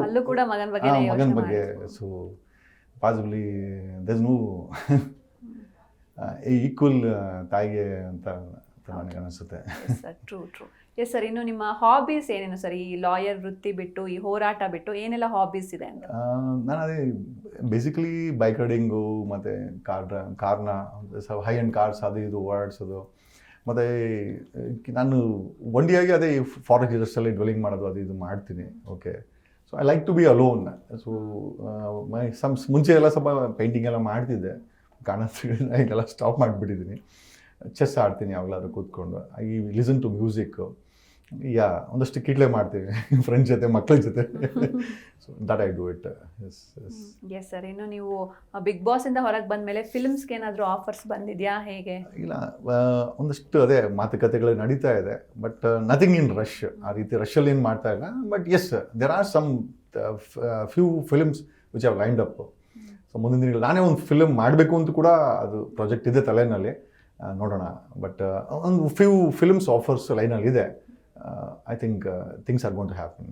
ಮಗನ ಬಗ್ಗೆ. So possibly there's no equal ತಾಯಿಗೆ ಅಂತ ನನಗೆ ಅನಿಸುತ್ತೆ. ಟ್ರೂ. Yes sir. ಇನ್ನು ನಿಮ್ಮ ಹಾಬೀಸ್ ಏನೇನು ಸರ್? ಈ ಲಾಯರ್ ವೃತ್ತಿ ಬಿಟ್ಟು, ಈ ಹೋರಾಟ ಬಿಟ್ಟು ಏನೆಲ್ಲ ಹಾಬೀಸ್ ಇದೆ ಅಂತ? ನಾನು ಅದೇ ಬೇಸಿಕಲಿ ಬೈಕ್ ರೈಡಿಂಗು, ಮತ್ತು ಕಾರ್ನ ಹೈ ಆ್ಯಂಡ್ ಕಾರ್ಸ್ ಅದು ಇದು ಓಡಾಡಿಸೋದು. ಮತ್ತು ನಾನು ಒಂಟಿಯಾಗಿ ಅದೇ ಫಾರೆಸ್ಟ್ ಡ್ವೆಲ್ಲಿಂಗ್ ಮಾಡೋದು ಅದು ಇದು ಮಾಡ್ತೀನಿ. Okay. So I like to be alone. So ಮುಂಚೆ ಎಲ್ಲ ಸ್ವಲ್ಪ ಪೇಂಟಿಂಗ್ ಎಲ್ಲ ಮಾಡ್ತಿದ್ದೆ, ಕಾಣಿಸ್ತಿಲ್ಲ, ಈಗೆಲ್ಲ ಸ್ಟಾಪ್ ಮಾಡಿಬಿಟ್ಟಿದ್ದೀನಿ. ಚೆಸ್ ಆಡ್ತೀನಿ ಯಾವಾಗಲಾದ್ರೂ ಕೂತ್ಕೊಂಡು. I listen to music. ಒಂದಷ್ಟು ಕಿಟ್ಲೆ ಮಾಡ್ತೀವಿ ಫ್ರೆಂಡ್ಸ್ ಜೊತೆ, ಮಕ್ಕಳ ಜೊತೆ. So that I do it. Yes sir. ಇನ್ನು ನೀವು ಬಿಗ್ ಬಾಸಿಂದ ಹೊರಗೆ ಬಂದಮೇಲೆ ಫಿಲ್ಮ್ಸ್ಗೆ ಏನಾದರೂ ಆಫರ್ಸ್ ಬಂದಿದೆಯಾ, ಹೇಗೆ? ಇಲ್ಲ, ಒಂದಷ್ಟು ಅದೇ ಮಾತುಕತೆಗಳು ನಡೀತಾ ಇದೆ, ಬಟ್ ನಥಿಂಗ್ ಇನ್ ರಶ್. ಆ ರೀತಿ ರಶಲ್ಲಿ ಏನು ಮಾಡ್ತಾ ಇಲ್ಲ. But yes, there are some few films which have lined up. So ಮುಂದಿನ ದಿನಗಳು ನಾನೇ ಒಂದು ಫಿಲ್ಮ್ ಮಾಡಬೇಕು ಅಂತ ಕೂಡ ಅದು ಪ್ರಾಜೆಕ್ಟ್ ಇದೆ ತಲೆಯಲ್ಲಿ, ನೋಡೋಣ. ಬಟ್ ಒಂದು ಫ್ಯೂ ಫಿಲ್ಮ್ಸ್ ಆಫರ್ಸ್ ಲೈನಲ್ಲಿ ಇದೆ. I think things are going to happen.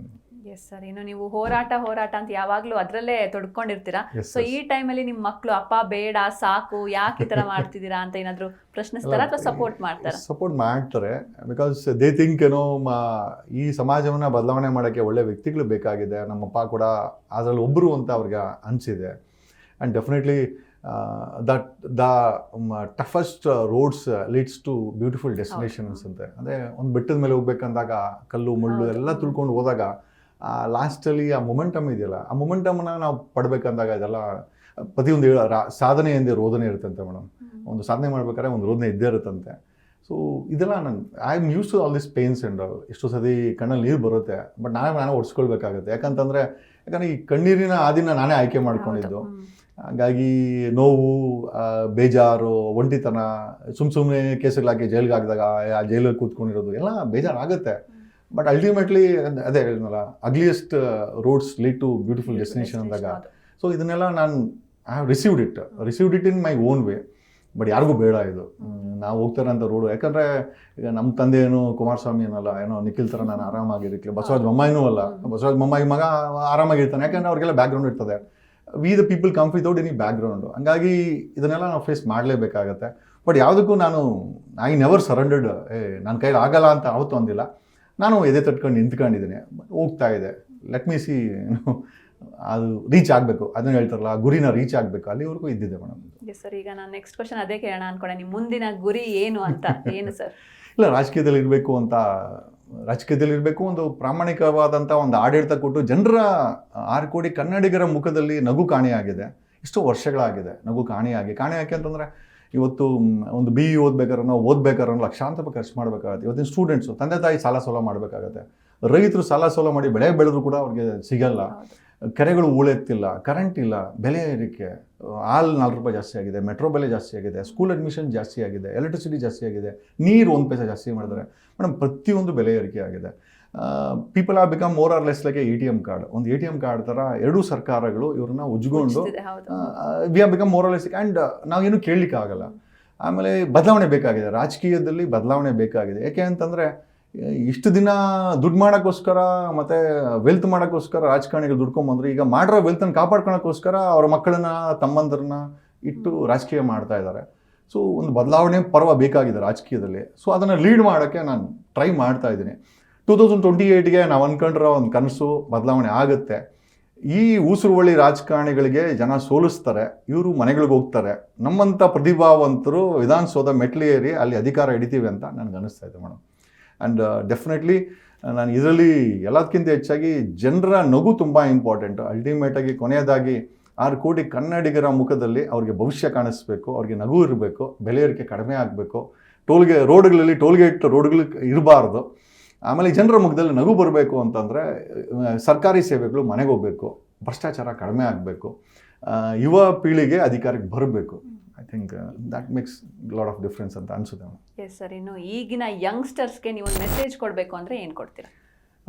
Yes sir. ಇನ್ನು ನೀವು ಹೋರಾಟ ಅಂತ ಯಾವಾಗಲೂ ಅದರಲ್ಲೇ ತೊಡ್ಕೊಂಡಿರ್ತೀರಾ. ಸೊ ಈ ಟೈಮಲ್ಲಿ ನಿಮ್ಮ ಮಕ್ಕಳು ಅಪ್ಪ ಬೇಡ ಸಾಕು ಯಾಕೆ ಈ ಥರ ಮಾಡ್ತಿದ್ದೀರಾ ಅಂತ ಏನಾದರೂ ಪ್ರಶ್ನಿಸ್ತಾರ ಅಥವಾ ಸಪೋರ್ಟ್ ಮಾಡ್ತಾರಾ? ಸಪೋರ್ಟ್ ಮಾಡ್ತಾರೆ. ಬಿಕಾಸ್ ದೇ ಥಿಂಕ್ ಈ ಸಮಾಜವನ್ನು ಬದಲಾವಣೆ ಮಾಡೋಕ್ಕೆ ಒಳ್ಳೆ ವ್ಯಕ್ತಿಗಳು ಬೇಕಾಗಿದೆ. ನಮ್ಮಪ್ಪ ಕೂಡ ಅದರಲ್ಲಿ ಒಬ್ಬರು ಅಂತ ಅವ್ರಿಗೆ ಅನಿಸಿದೆ. And definitely the toughest roads leads to beautiful destinations ಅಂತೆ. ಅಂದರೆ ಒಂದು ಬೆಟ್ಟದ ಮೇಲೆ ಹೋಗ್ಬೇಕಂದಾಗ ಕಲ್ಲು ಮುಳ್ಳು ಎಲ್ಲ ತುಳ್ಕೊಂಡು ಹೋದಾಗ ಲಾಸ್ಟಲ್ಲಿ ಆ ಮೊಮೆಂಟಮ್ ಇದೆಯಲ್ಲ, ಆ ಮೊಮೆಂಟಮ್ನ ನಾವು ಪಡ್ಬೇಕಂದಾಗ ಇದೆಲ್ಲ ಪ್ರತಿಯೊಂದು ಸಾಧನೆ ಎಂದೇ ರೋದನೆ ಇರುತ್ತಂತೆ ಮೇಡಮ್. ಒಂದು ಸಾಧನೆ ಮಾಡ್ಬೇಕಾದ್ರೆ ಒಂದು ರೋದನೆ ಇದ್ದೇ ಇರುತ್ತಂತೆ. ಸೊ ಇದೆಲ್ಲ I am use to all this pains and ಎಷ್ಟೋ ಸತಿ ಕಣ್ಣಲ್ಲಿ ನೀರು ಬರುತ್ತೆ. ಬಟ್ ನಾನೇ ಒಡ್ಸ್ಕೊಳ್ಬೇಕಾಗುತ್ತೆ. ಯಾಕಂದ್ರೆ ಈ ಕಣ್ಣೀರಿನ ಹಾದಿನ ನಾನೇ ಆಯ್ಕೆ ಮಾಡ್ಕೊಂಡಿದ್ದು. ಹಾಗಾಗಿ ನೋವು, ಬೇಜಾರು, ಒಂಟಿತನ, ಸುಮ್ಮನೆ ಕೇಸುಗಳಾಕಿ ಜೈಲಿಗೆ ಹಾಕಿದಾಗ ಆ ಜೈಲಲ್ಲಿ ಕೂತ್ಕೊಂಡಿರೋದು ಎಲ್ಲ ಬೇಜಾರಾಗುತ್ತೆ. ಬಟ್ ಅಲ್ಟಿಮೇಟ್ಲಿ ಅದೇ ಹೇಳಿದ್ನಲ್ಲ, ugliest roads lead to beautiful destination ಅಂದಾಗ. ಸೊ ಇದನ್ನೆಲ್ಲ ನಾನು I have received it in my own way. But ಯಾರಿಗೂ ಬೇಡ ಇದು ನಾವು ಹೋಗ್ತಾರಂಥ ರೋಡು. ಯಾಕಂದರೆ ಈಗ ನಮ್ಮ ತಂದೆ ಏನು ಕುಮಾರಸ್ವಾಮಿ ಏನಲ್ಲ, ಏನೋ ನಿಖಿಲ್ ಥರ ನಾನು ಆರಾಮಾಗಿರಲಿಕ್ಕೆ, ಬಸವರಾಜ ಬೊಮ್ಮಾಯಿನೂ ಅಲ್ಲ, ಬಸವರಾಜ ಬೊಮ್ಮಾಯಿ ಮಗ ಆರಾಮಾಗಿರ್ತಾನೆ. ಯಾಕಂದರೆ ಅವ್ರಿಗೆಲ್ಲ ಬ್ಯಾಕ್ಗ್ರೌಂಡ್ ಇರ್ತದೆ. We the people come without any background. ಹಂಗಾಗಿ ಇದನ್ನೆಲ್ಲ ನಾವು ಫೇಸ್ ಮಾಡಲೇಬೇಕಾಗತ್ತೆ. ಬಟ್ ಯಾವುದಕ್ಕೂ ನಾನು ಐ ನೆವರ್ ಸರೆಂಡರ್ಡ್. ನನ್ನ ಕೈಲಿ ಆಗಲ್ಲ ಅಂತ ಯಾವತ್ತೂ ಅಂದಿಲ್ಲ. ನಾನು ಎದೆ ತಟ್ಕೊಂಡು ನಿಂತ್ಕೊಂಡಿದ್ದೀನಿ. ಹೋಗ್ತಾ ಇದೆ. ಲೆಟ್ ಮೀ ಸಿ, ಅದು ರೀಚ್ ಆಗಬೇಕು. ಅದನ್ನ ಹೇಳ್ತಾರಲ್ಲ, ಗುರಿನ ರೀಚ್ ಆಗಬೇಕು, ಅಲ್ಲಿವರೆಗೂ ಇದ್ದಿದೆ ಮೇಡಮ್. Yes sir. ಈಗ ನಾನು ನೆಕ್ಸ್ಟ್ ಕ್ವಶನ್ ಅದೇ ಕೇಳೋಣ ಅನ್ಕೊಂಡೆ, ನಿಮ್ಮ ಮುಂದಿನ ಗುರಿ ಏನು ಅಂತ. ಏನು ಸರ್? ಇಲ್ಲ, ರಾಜಕೀಯದಲ್ಲಿ ಇರಬೇಕು, ಒಂದು ಪ್ರಾಮಾಣಿಕವಾದಂಥ ಒಂದು ಆಡಳಿತ ಕೊಟ್ಟು ಜನರ 6 ಕೋಟಿ ಕನ್ನಡಿಗರ ಮುಖದಲ್ಲಿ ನಗು ಕಾಣೆಯಾಗಿದೆ. ಎಷ್ಟೋ ವರ್ಷಗಳಾಗಿದೆ ನಗು ಕಾಣೆಯಾಗಿ ಅಂತಂದರೆ ಇವತ್ತು ಒಂದು BE ಓದ್ಬೇಕಾದ್ರೆ ಲಕ್ಷಾಂತರ ರೂಪಾಯಿ ಖರ್ಚು ಮಾಡಬೇಕಾಗುತ್ತೆ. ಇವತ್ತಿನ ಸ್ಟೂಡೆಂಟ್ಸು ತಂದೆ ತಾಯಿ ಸಾಲ ಸೋಲ ಮಾಡಬೇಕಾಗತ್ತೆ. ರೈತರು ಸಾಲ ಸೋಲ ಮಾಡಿ ಬೆಳೆ ಬೆಳೆದ್ರು ಕೂಡ ಅವ್ರಿಗೆ ಸಿಗಲ್ಲ. ಕೆರೆಗಳು ಹೂಳೆತ್ತಿಲ್ಲ, ಕರೆಂಟ್ ಇಲ್ಲ, ಬೆಲೆ ಏರಿಕೆ, ಹಾಲು 4 ರೂಪಾಯಿ ಜಾಸ್ತಿ ಆಗಿದೆ, ಮೆಟ್ರೋ ಬೆಲೆ ಜಾಸ್ತಿ ಆಗಿದೆ, ಸ್ಕೂಲ್ ಅಡ್ಮಿಷನ್ ಜಾಸ್ತಿ ಆಗಿದೆ, ಎಲೆಕ್ಟ್ರಿಸಿಟಿ ಜಾಸ್ತಿ ಆಗಿದೆ, ನೀರು 1 ಪೈಸೆ ಜಾಸ್ತಿ ಮಾಡಿದ್ದಾರೆ ಮೇಡಮ್. ಪ್ರತಿಯೊಂದು ಬೆಲೆ ಏರಿಕೆ ಆಗಿದೆ. People are become more or less like ATM card. ಒಂದು ATM ಕಾರ್ಡ್ ಥರ ಎರಡೂ ಸರ್ಕಾರಗಳು ಇವ್ರನ್ನ ಉಜ್ಕೊಂಡು we are become more or less. And ನಾವೇನು ಕೇಳಲಿಕ್ಕೆ ಆಗಲ್ಲ. ಆಮೇಲೆ ಬದಲಾವಣೆ ಬೇಕಾಗಿದೆ, ರಾಜಕೀಯದಲ್ಲಿ ಬದಲಾವಣೆ ಬೇಕಾಗಿದೆ. ಯಾಕೆ ಅಂತಂದರೆ ಇಷ್ಟು ದಿನ ದುಡ್ಡು ಮಾಡೋಕ್ಕೋಸ್ಕರ ಮತ್ತು ವೆಲ್ತ್ ಮಾಡೋಕ್ಕೋಸ್ಕರ ರಾಜಕಾರಣಿಗಳು ದುಡ್ಕೊಂಬಂದ್ರು. ಈಗ ಮಾಡಿರೋ ವೆಲ್ತನ್ನು ಕಾಪಾಡ್ಕೊಳಕ್ಕೋಸ್ಕರ ಅವ್ರ ಮಕ್ಕಳನ್ನ ತಮ್ಮಂದ್ರನ್ನ ಇಟ್ಟು ರಾಜಕೀಯ ಮಾಡ್ತಾ ಇದ್ದಾರೆ. ಸೊ ಒಂದು ಬದಲಾವಣೆ ಪರ್ವ ಬೇಕಾಗಿದೆ ರಾಜಕೀಯದಲ್ಲಿ. ಸೊ ಅದನ್ನು ಲೀಡ್ ಮಾಡೋಕ್ಕೆ ನಾನು ಟ್ರೈ ಮಾಡ್ತಾ ಇದ್ದೀನಿ. 2028ಗೆ ನಾವು ಅಂದ್ಕೊಂಡಿರೋ ಒಂದು ಕನಸು ಬದಲಾವಣೆ ಆಗುತ್ತೆ. ಈ ಊಸುರುವಳ್ಳಿ ರಾಜಕಾರಣಿಗಳಿಗೆ ಜನ ಸೋಲಿಸ್ತಾರೆ, ಇವರು ಮನೆಗಳಿಗೆ ಹೋಗ್ತಾರೆ. ನಮ್ಮಂಥ ಪ್ರತಿಭಾವಂತರು ವಿಧಾನಸೌಧ ಮೆಟ್ಲೇರಿ ಅಲ್ಲಿ ಅಧಿಕಾರ ಹಿಡಿತೀವಿ ಅಂತ ನನಗೆ ಅನಿಸ್ತಾ ಇದೆ ಮೇಡಮ್. ಆ್ಯಂಡ್ ಡೆಫಿನೆಟ್ಲಿ ನಾನು ಇದರಲ್ಲಿ ಎಲ್ಲದಕ್ಕಿಂತ ಹೆಚ್ಚಾಗಿ ಜನರ ನಗು ತುಂಬ ಇಂಪಾರ್ಟೆಂಟು. ಅಲ್ಟಿಮೇಟಾಗಿ ಕೊನೆಯದಾಗಿ 6 ಕೋಟಿ ಕನ್ನಡಿಗರ ಮುಖದಲ್ಲಿ ಅವ್ರಿಗೆ ಭವಿಷ್ಯ ಕಾಣಿಸ್ಬೇಕು, ಅವ್ರಿಗೆ ನಗು ಇರಬೇಕು, ಬೆಲೆ ಏರಿಕೆ ಕಡಿಮೆ ಆಗಬೇಕು, ರೋಡ್ಗಳಲ್ಲಿ ಟೋಲ್ಗೇಟ್ ರೋಡ್ಗಳು ಇರಬಾರ್ದು. ಆಮೇಲೆ ಜನರ ಮುಖದಲ್ಲಿ ನಗು ಬರಬೇಕು ಅಂತಂದರೆ ಸರ್ಕಾರಿ ಸೇವೆಗಳು ಮನೆಗೆ ಹೋಗಬೇಕು, ಭ್ರಷ್ಟಾಚಾರ ಕಡಿಮೆ ಆಗಬೇಕು, ಯುವ ಪೀಳಿಗೆ ಅಧಿಕಾರಕ್ಕೆ ಬರಬೇಕು. I think that makes lot of difference ಅಂತ ಅನಿಸುತ್ತೆ. S sir. ಇನ್ನು ಈಗಿನ ಯಂಗ್ಸ್ಟರ್ಸ್ಗೆ ನೀವು ಒಂದು ಮೆಸೇಜ್ ಕೊಡಬೇಕು ಅಂದರೆ ಏನು ಕೊಡ್ತೀರಾ?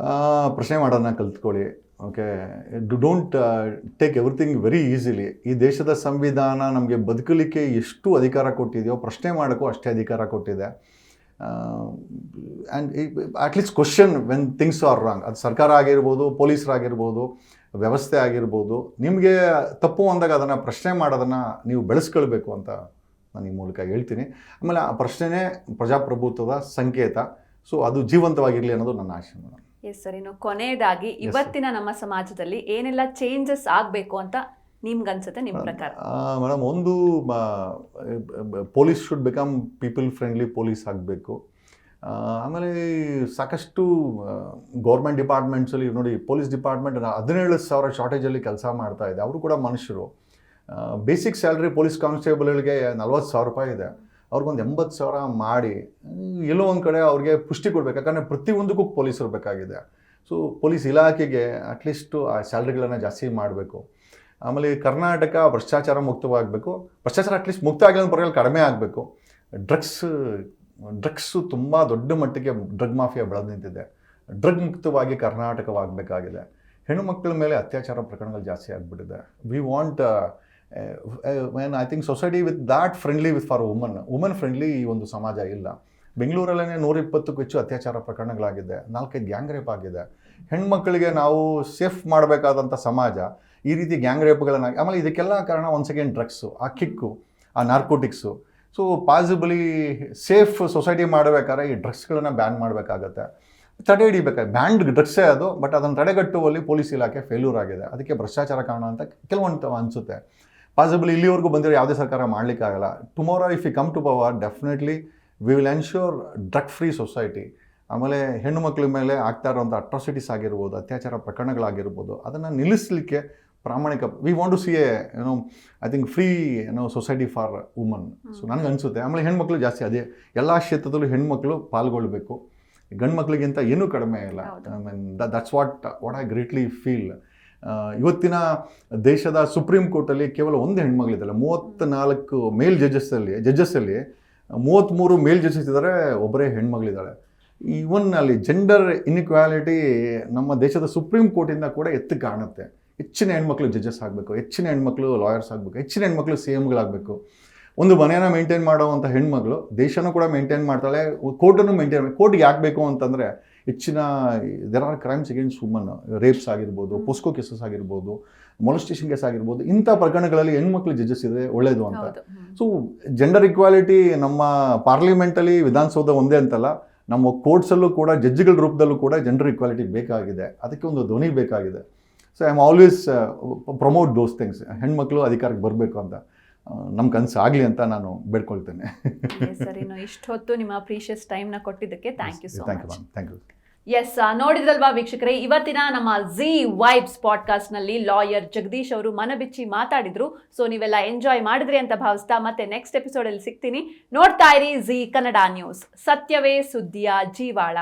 ಪ್ರಶ್ನೆ ಮಾಡೋದನ್ನ ಕಲ್ತ್ಕೊಳ್ಳಿ. Okay, don't take everything very easily. ಈ ದೇಶದ ಸಂವಿಧಾನ ನಮಗೆ ಬದುಕಲಿಕ್ಕೆ ಎಷ್ಟು ಅಧಿಕಾರ ಕೊಟ್ಟಿದೆಯೋ ಪ್ರಶ್ನೆ ಮಾಡೋಕ್ಕೂ ಅಷ್ಟೇ ಅಧಿಕಾರ ಕೊಟ್ಟಿದೆ. And at least question when things are wrong. ಅದು ಸರ್ಕಾರ ಆಗಿರ್ಬೋದು, ಪೊಲೀಸರಾಗಿರ್ಬೋದು, ವ್ಯವಸ್ಥೆ ಆಗಿರ್ಬೋದು. ನಿಮಗೆ ತಪ್ಪು ಅಂದಾಗ ಅದನ್ನು ಪ್ರಶ್ನೆ ಮಾಡೋದನ್ನು ನೀವು ಬೆಳೆಸ್ಕೊಳ್ಬೇಕು ಅಂತ ನಾನು ಈ ಮೂಲಕ ಹೇಳ್ತೀನಿ. ಆಮೇಲೆ ಆ ಪ್ರಶ್ನೆನೇ ಪ್ರಜಾಪ್ರಭುತ್ವದ ಸಂಕೇತ. ಸೊ ಅದು ಜೀವಂತವಾಗಿರಲಿ ಅನ್ನೋದು ನನ್ನ ಆಶೆ ಮೇಡಮ್. S sir. ಇನ್ನು ಕೊನೆಯದಾಗಿ ಇವತ್ತಿನ ನಮ್ಮ ಸಮಾಜದಲ್ಲಿ ಏನೆಲ್ಲ ಚೇಂಜಸ್ ಆಗಬೇಕು ಅಂತ ನಿಮ್ಗನ್ಸುತ್ತೆ ನಿಮ್ಮ ಪ್ರಕಾರ? ಮೇಡಮ್, ಒಂದು police should become people friendly police ಆಗಬೇಕು. ಆಮೇಲೆ ಸಾಕಷ್ಟು ಗೌರ್ಮೆಂಟ್ ಡಿಪಾರ್ಟ್ಮೆಂಟ್ಸಲ್ಲಿ ನೋಡಿ, ಪೊಲೀಸ್ ಡಿಪಾರ್ಟ್ಮೆಂಟ್ 17,000 ಶಾರ್ಟೇಜಲ್ಲಿ ಕೆಲಸ ಮಾಡ್ತಾ ಇದೆ. ಅವರು ಕೂಡ ಮನುಷ್ಯರು. ಬೇಸಿಕ್ ಸ್ಯಾಲ್ರಿ ಪೊಲೀಸ್ ಕಾನ್ಸ್ಟೇಬಲ್ಗಳಿಗೆ 40,000 ರೂಪಾಯಿ ಇದೆ. ಅವ್ರಿಗೊಂದು 80,000 ಮಾಡಿ ಎಲ್ಲೋ ಒಂದು ಕಡೆ ಅವ್ರಿಗೆ ಪುಷ್ಟಿ ಕೊಡಬೇಕು. ಯಾಕಂದರೆ ಪ್ರತಿಯೊಂದಕ್ಕೂ ಪೊಲೀಸ್ ಇರಬೇಕಾಗಿದೆ. ಸೊ ಪೊಲೀಸ್ ಇಲಾಖೆಗೆ ಅಟ್ಲೀಸ್ಟು ಆ ಸ್ಯಾಲ್ರಿಗಳನ್ನು ಜಾಸ್ತಿ ಮಾಡಬೇಕು. ಆಮೇಲೆ ಕರ್ನಾಟಕ ಭ್ರಷ್ಟಾಚಾರ ಮುಕ್ತವಾಗಬೇಕು. ಭ್ರಷ್ಟಾಚಾರ ಅಟ್ಲೀಸ್ಟ್ ಮುಕ್ತ ಆಗಿಲ್ಲ ಪರವಾಗಿ ಕಡಿಮೆ ಆಗಬೇಕು. ಡ್ರಗ್ಸು ತುಂಬ ದೊಡ್ಡ ಮಟ್ಟಿಗೆ ಡ್ರಗ್ ಮಾಫಿಯಾ ಬೆಳೆದು ನಿಂತಿದೆ. ಡ್ರಗ್ ಮುಕ್ತವಾಗಿ ಕರ್ನಾಟಕವಾಗಬೇಕಾಗಿದೆ. ಹೆಣ್ಣು ಮಕ್ಕಳ ಮೇಲೆ ಅತ್ಯಾಚಾರ ಪ್ರಕರಣಗಳು ಜಾಸ್ತಿ ಆಗಿಬಿಟ್ಟಿದೆ. We want I think society with that friendly with for women friendly ಈ ಒಂದು ಸಮಾಜ ಇಲ್ಲ. ಬೆಂಗಳೂರಲ್ಲೇ 120ಕ್ಕೂ ಹೆಚ್ಚು ಅತ್ಯಾಚಾರ ಪ್ರಕರಣಗಳಾಗಿದೆ. 4-5 ಗ್ಯಾಂಗ್ ರೇಪ್ ಆಗಿದೆ. ಹೆಣ್ಮಕ್ಳಿಗೆ ನಾವು ಸೇಫ್ ಮಾಡಬೇಕಾದಂಥ ಸಮಾಜ ಈ ರೀತಿ ಗ್ಯಾಂಗ್ ರೇಪ್ಗಳನ್ನು, ಆಮೇಲೆ ಇದಕ್ಕೆಲ್ಲ ಕಾರಣ ಒನ್ಸ್ ಅಗೇನ್ ಡ್ರಗ್ಸು, ಆ ಕಿಕ್ಕು, ಆ ನಾರ್ಕೋಟಿಕ್ಸು. ಸೊ ಪಾಸಿಬಲಿ ಸೇಫ್ ಸೊಸೈಟಿ ಮಾಡಬೇಕಾದ್ರೆ ಈ ಡ್ರಗ್ಸ್ಗಳನ್ನು ಬ್ಯಾನ್ ಮಾಡಬೇಕಾಗತ್ತೆ, ತಡೆ ಹಿಡಿಬೇಕಾಗಿ. ಬ್ಯಾಂಡ್ ಡ್ರಗ್ಸೇ ಅದು, ಬಟ್ ಅದನ್ನು ತಡೆಗಟ್ಟುವಲ್ಲಿ ಪೊಲೀಸ್ ಇಲಾಖೆ ಫೇಲ್ಯೂರ್ ಆಗಿದೆ. ಅದಕ್ಕೆ ಭ್ರಷ್ಟಾಚಾರ ಕಾರಣ ಅಂತ ಕೆಲವೊಂದು ಅನಿಸುತ್ತೆ. ಪಾಸಿಬಲಿ ಇಲ್ಲಿವರೆಗೂ ಬಂದಿರೋ ಯಾವುದೇ ಸರ್ಕಾರ ಮಾಡಲಿಕ್ಕಾಗಲ್ಲ. Tomorrow if you come to power, definitely we will ensure drug free society. ಆಮೇಲೆ ಹೆಣ್ಣು ಮಕ್ಕಳ ಮೇಲೆ ಆಗ್ತಾ ಇರೋಂಥ ಅಟ್ರಾಸಿಟೀಸ್ ಆಗಿರ್ಬೋದು, ಅತ್ಯಾಚಾರ ಪ್ರಕರಣಗಳಾಗಿರ್ಬೋದು, ಅದನ್ನು ನಿಲ್ಲಿಸಲಿಕ್ಕೆ ಪ್ರಾಮಾಣಿಕ we want to see I think free society for woman. So ನನಗೆ ಅನಿಸುತ್ತೆ. ಆಮೇಲೆ ಹೆಣ್ಮಕ್ಳು ಜಾಸ್ತಿ ಅದೇ ಎಲ್ಲ ಕ್ಷೇತ್ರದಲ್ಲೂ ಹೆಣ್ಮಕ್ಳು ಪಾಲ್ಗೊಳ್ಬೇಕು. ಗಂಡು ಮಕ್ಕಳಿಗಿಂತ ಏನೂ ಕಡಿಮೆ ಇಲ್ಲ. I mean that's what I greatly feel. ಇವತ್ತಿನ ದೇಶದ ಸುಪ್ರೀಂ ಕೋರ್ಟಲ್ಲಿ ಕೇವಲ ಒಂದು ಹೆಣ್ಮಗಳಿದ್ದಲ್ಲ, 34 ಮೇಲ್ ಜಡ್ಜಸ್ಸಲ್ಲಿ 33 ಮೇಲ್ ಜಡ್ಜಸ್ ಇದ್ದಾರೆ, ಒಬ್ಬರೇ ಹೆಣ್ಮಗಳಿದ್ದಾಳೆ. ಈವನ್ ಅಲ್ಲಿ ಜೆಂಡರ್ ಇನ್ಇಕ್ವಾಲಿಟಿ ನಮ್ಮ ದೇಶದ ಸುಪ್ರೀಂ ಕೋರ್ಟಿಂದ ಕೂಡ ಎತ್ತು ಕಾಣುತ್ತೆ. ಹೆಚ್ಚಿನ ಹೆಣ್ಮಕ್ಳು ಜಡ್ಜಸ್ ಆಗಬೇಕು, ಹೆಚ್ಚಿನ ಹೆಣ್ಮಕ್ಳು ಲಾಯರ್ಸ್ ಆಗಬೇಕು, ಹೆಚ್ಚಿನ ಹೆಣ್ಮಕ್ಳು CMಗಳಾಗಬೇಕು. ಒಂದು ಮನೆಯನ್ನು ಮೇಂಟೈನ್ ಮಾಡೋವಂಥ ಹೆಣ್ಮಗಳು ದೇಶನೂ ಕೂಡ ಮೇಂಟೈನ್ ಮಾಡ್ತಾಳೆ, ಕೋರ್ಟನ್ನು ಮೇಂಟೈನ್. ಕೋರ್ಟ್ಗೆ ಯಾಕೆ ಬೇಕು ಅಂತಂದರೆ ಹೆಚ್ಚಿನ there are crimes against woman, rapes ಆಗಿರ್ಬೋದು, ಪೋಸ್ಕೋ ಕೇಸಸ್ ಆಗಿರ್ಬೋದು, ಮೊಲೆಸ್ಟೇಷನ್ ಕೇಸ್ ಆಗಿರ್ಬೋದು. ಇಂಥ ಪ್ರಕರಣಗಳಲ್ಲಿ ಹೆಣ್ಮಕ್ಳು ಜಡ್ಜಸ್ ಇದ್ರೆ ಒಳ್ಳೆಯದು ಅಂತ. ಸೊ ಜೆಂಡರ್ ಇಕ್ವಾಲಿಟಿ ನಮ್ಮ ಪಾರ್ಲಿಮೆಂಟಲ್ಲಿ, ವಿಧಾನಸೌಧ ಒಂದೇ ಅಂತಲ್ಲ, ನಮ್ಮ ಕೋರ್ಟ್ಸಲ್ಲೂ ಕೂಡ ಜಡ್ಜ್ಗಳ ರೂಪದಲ್ಲೂ ಕೂಡ ಜೆಂಡರ್ ಇಕ್ವಾಲಿಟಿ ಬೇಕಾಗಿದೆ. ಅದಕ್ಕೆ ಒಂದು ಧ್ವನಿ ಬೇಕಾಗಿದೆ. So I am always promote those things. ಹೆಣ್ಮಕ್ಳು ಅಧಿಕಾರಕ್ಕೆ ಬರಬೇಕು ಅಂತ ನಮ್ಮ ಕನಸು ಆಗಲಿ ಅಂತ ನಾನು ಬೇಡ್ಕೊಳ್ತೇನೆ. ಸರ್, ಇನ್ನು ಇಷ್ಟೊತ್ತು ನಿಮ್ಮ ಪ್ರೀಶಿಯಸ್ ಟೈಮ್ನ ಕೊಟ್ಟಿದ್ದಕ್ಕೆ thank you so much. Thank you. Yes, ನೋಡಿದ್ರಲ್ವಾ ವೀಕ್ಷಕರೇ, ಇವತ್ತಿನ ನಮ್ಮ ಝೀ ವೈಬ್ಸ್ ಪಾಡ್ಕಾಸ್ಟ್ನಲ್ಲಿ ಲಾಯರ್ ಜಗದೀಶ್ ಅವರು ಮನಬಿಚ್ಚಿ ಮಾತಾಡಿದ್ರು. ಸೊ ನೀವೆಲ್ಲ ಎಂಜಾಯ್ ಮಾಡಿದ್ರಿ ಅಂತ ಭಾವಿಸ್ತಾ ಮತ್ತೆ ನೆಕ್ಸ್ಟ್ ಎಪಿಸೋಡಲ್ಲಿ ಸಿಗ್ತೀನಿ. ನೋಡ್ತಾ ಇರಿ ಝೀ ಕನ್ನಡ ನ್ಯೂಸ್, ಸತ್ಯವೇ ಸುದ್ದಿಯ ಜೀವಾಳ.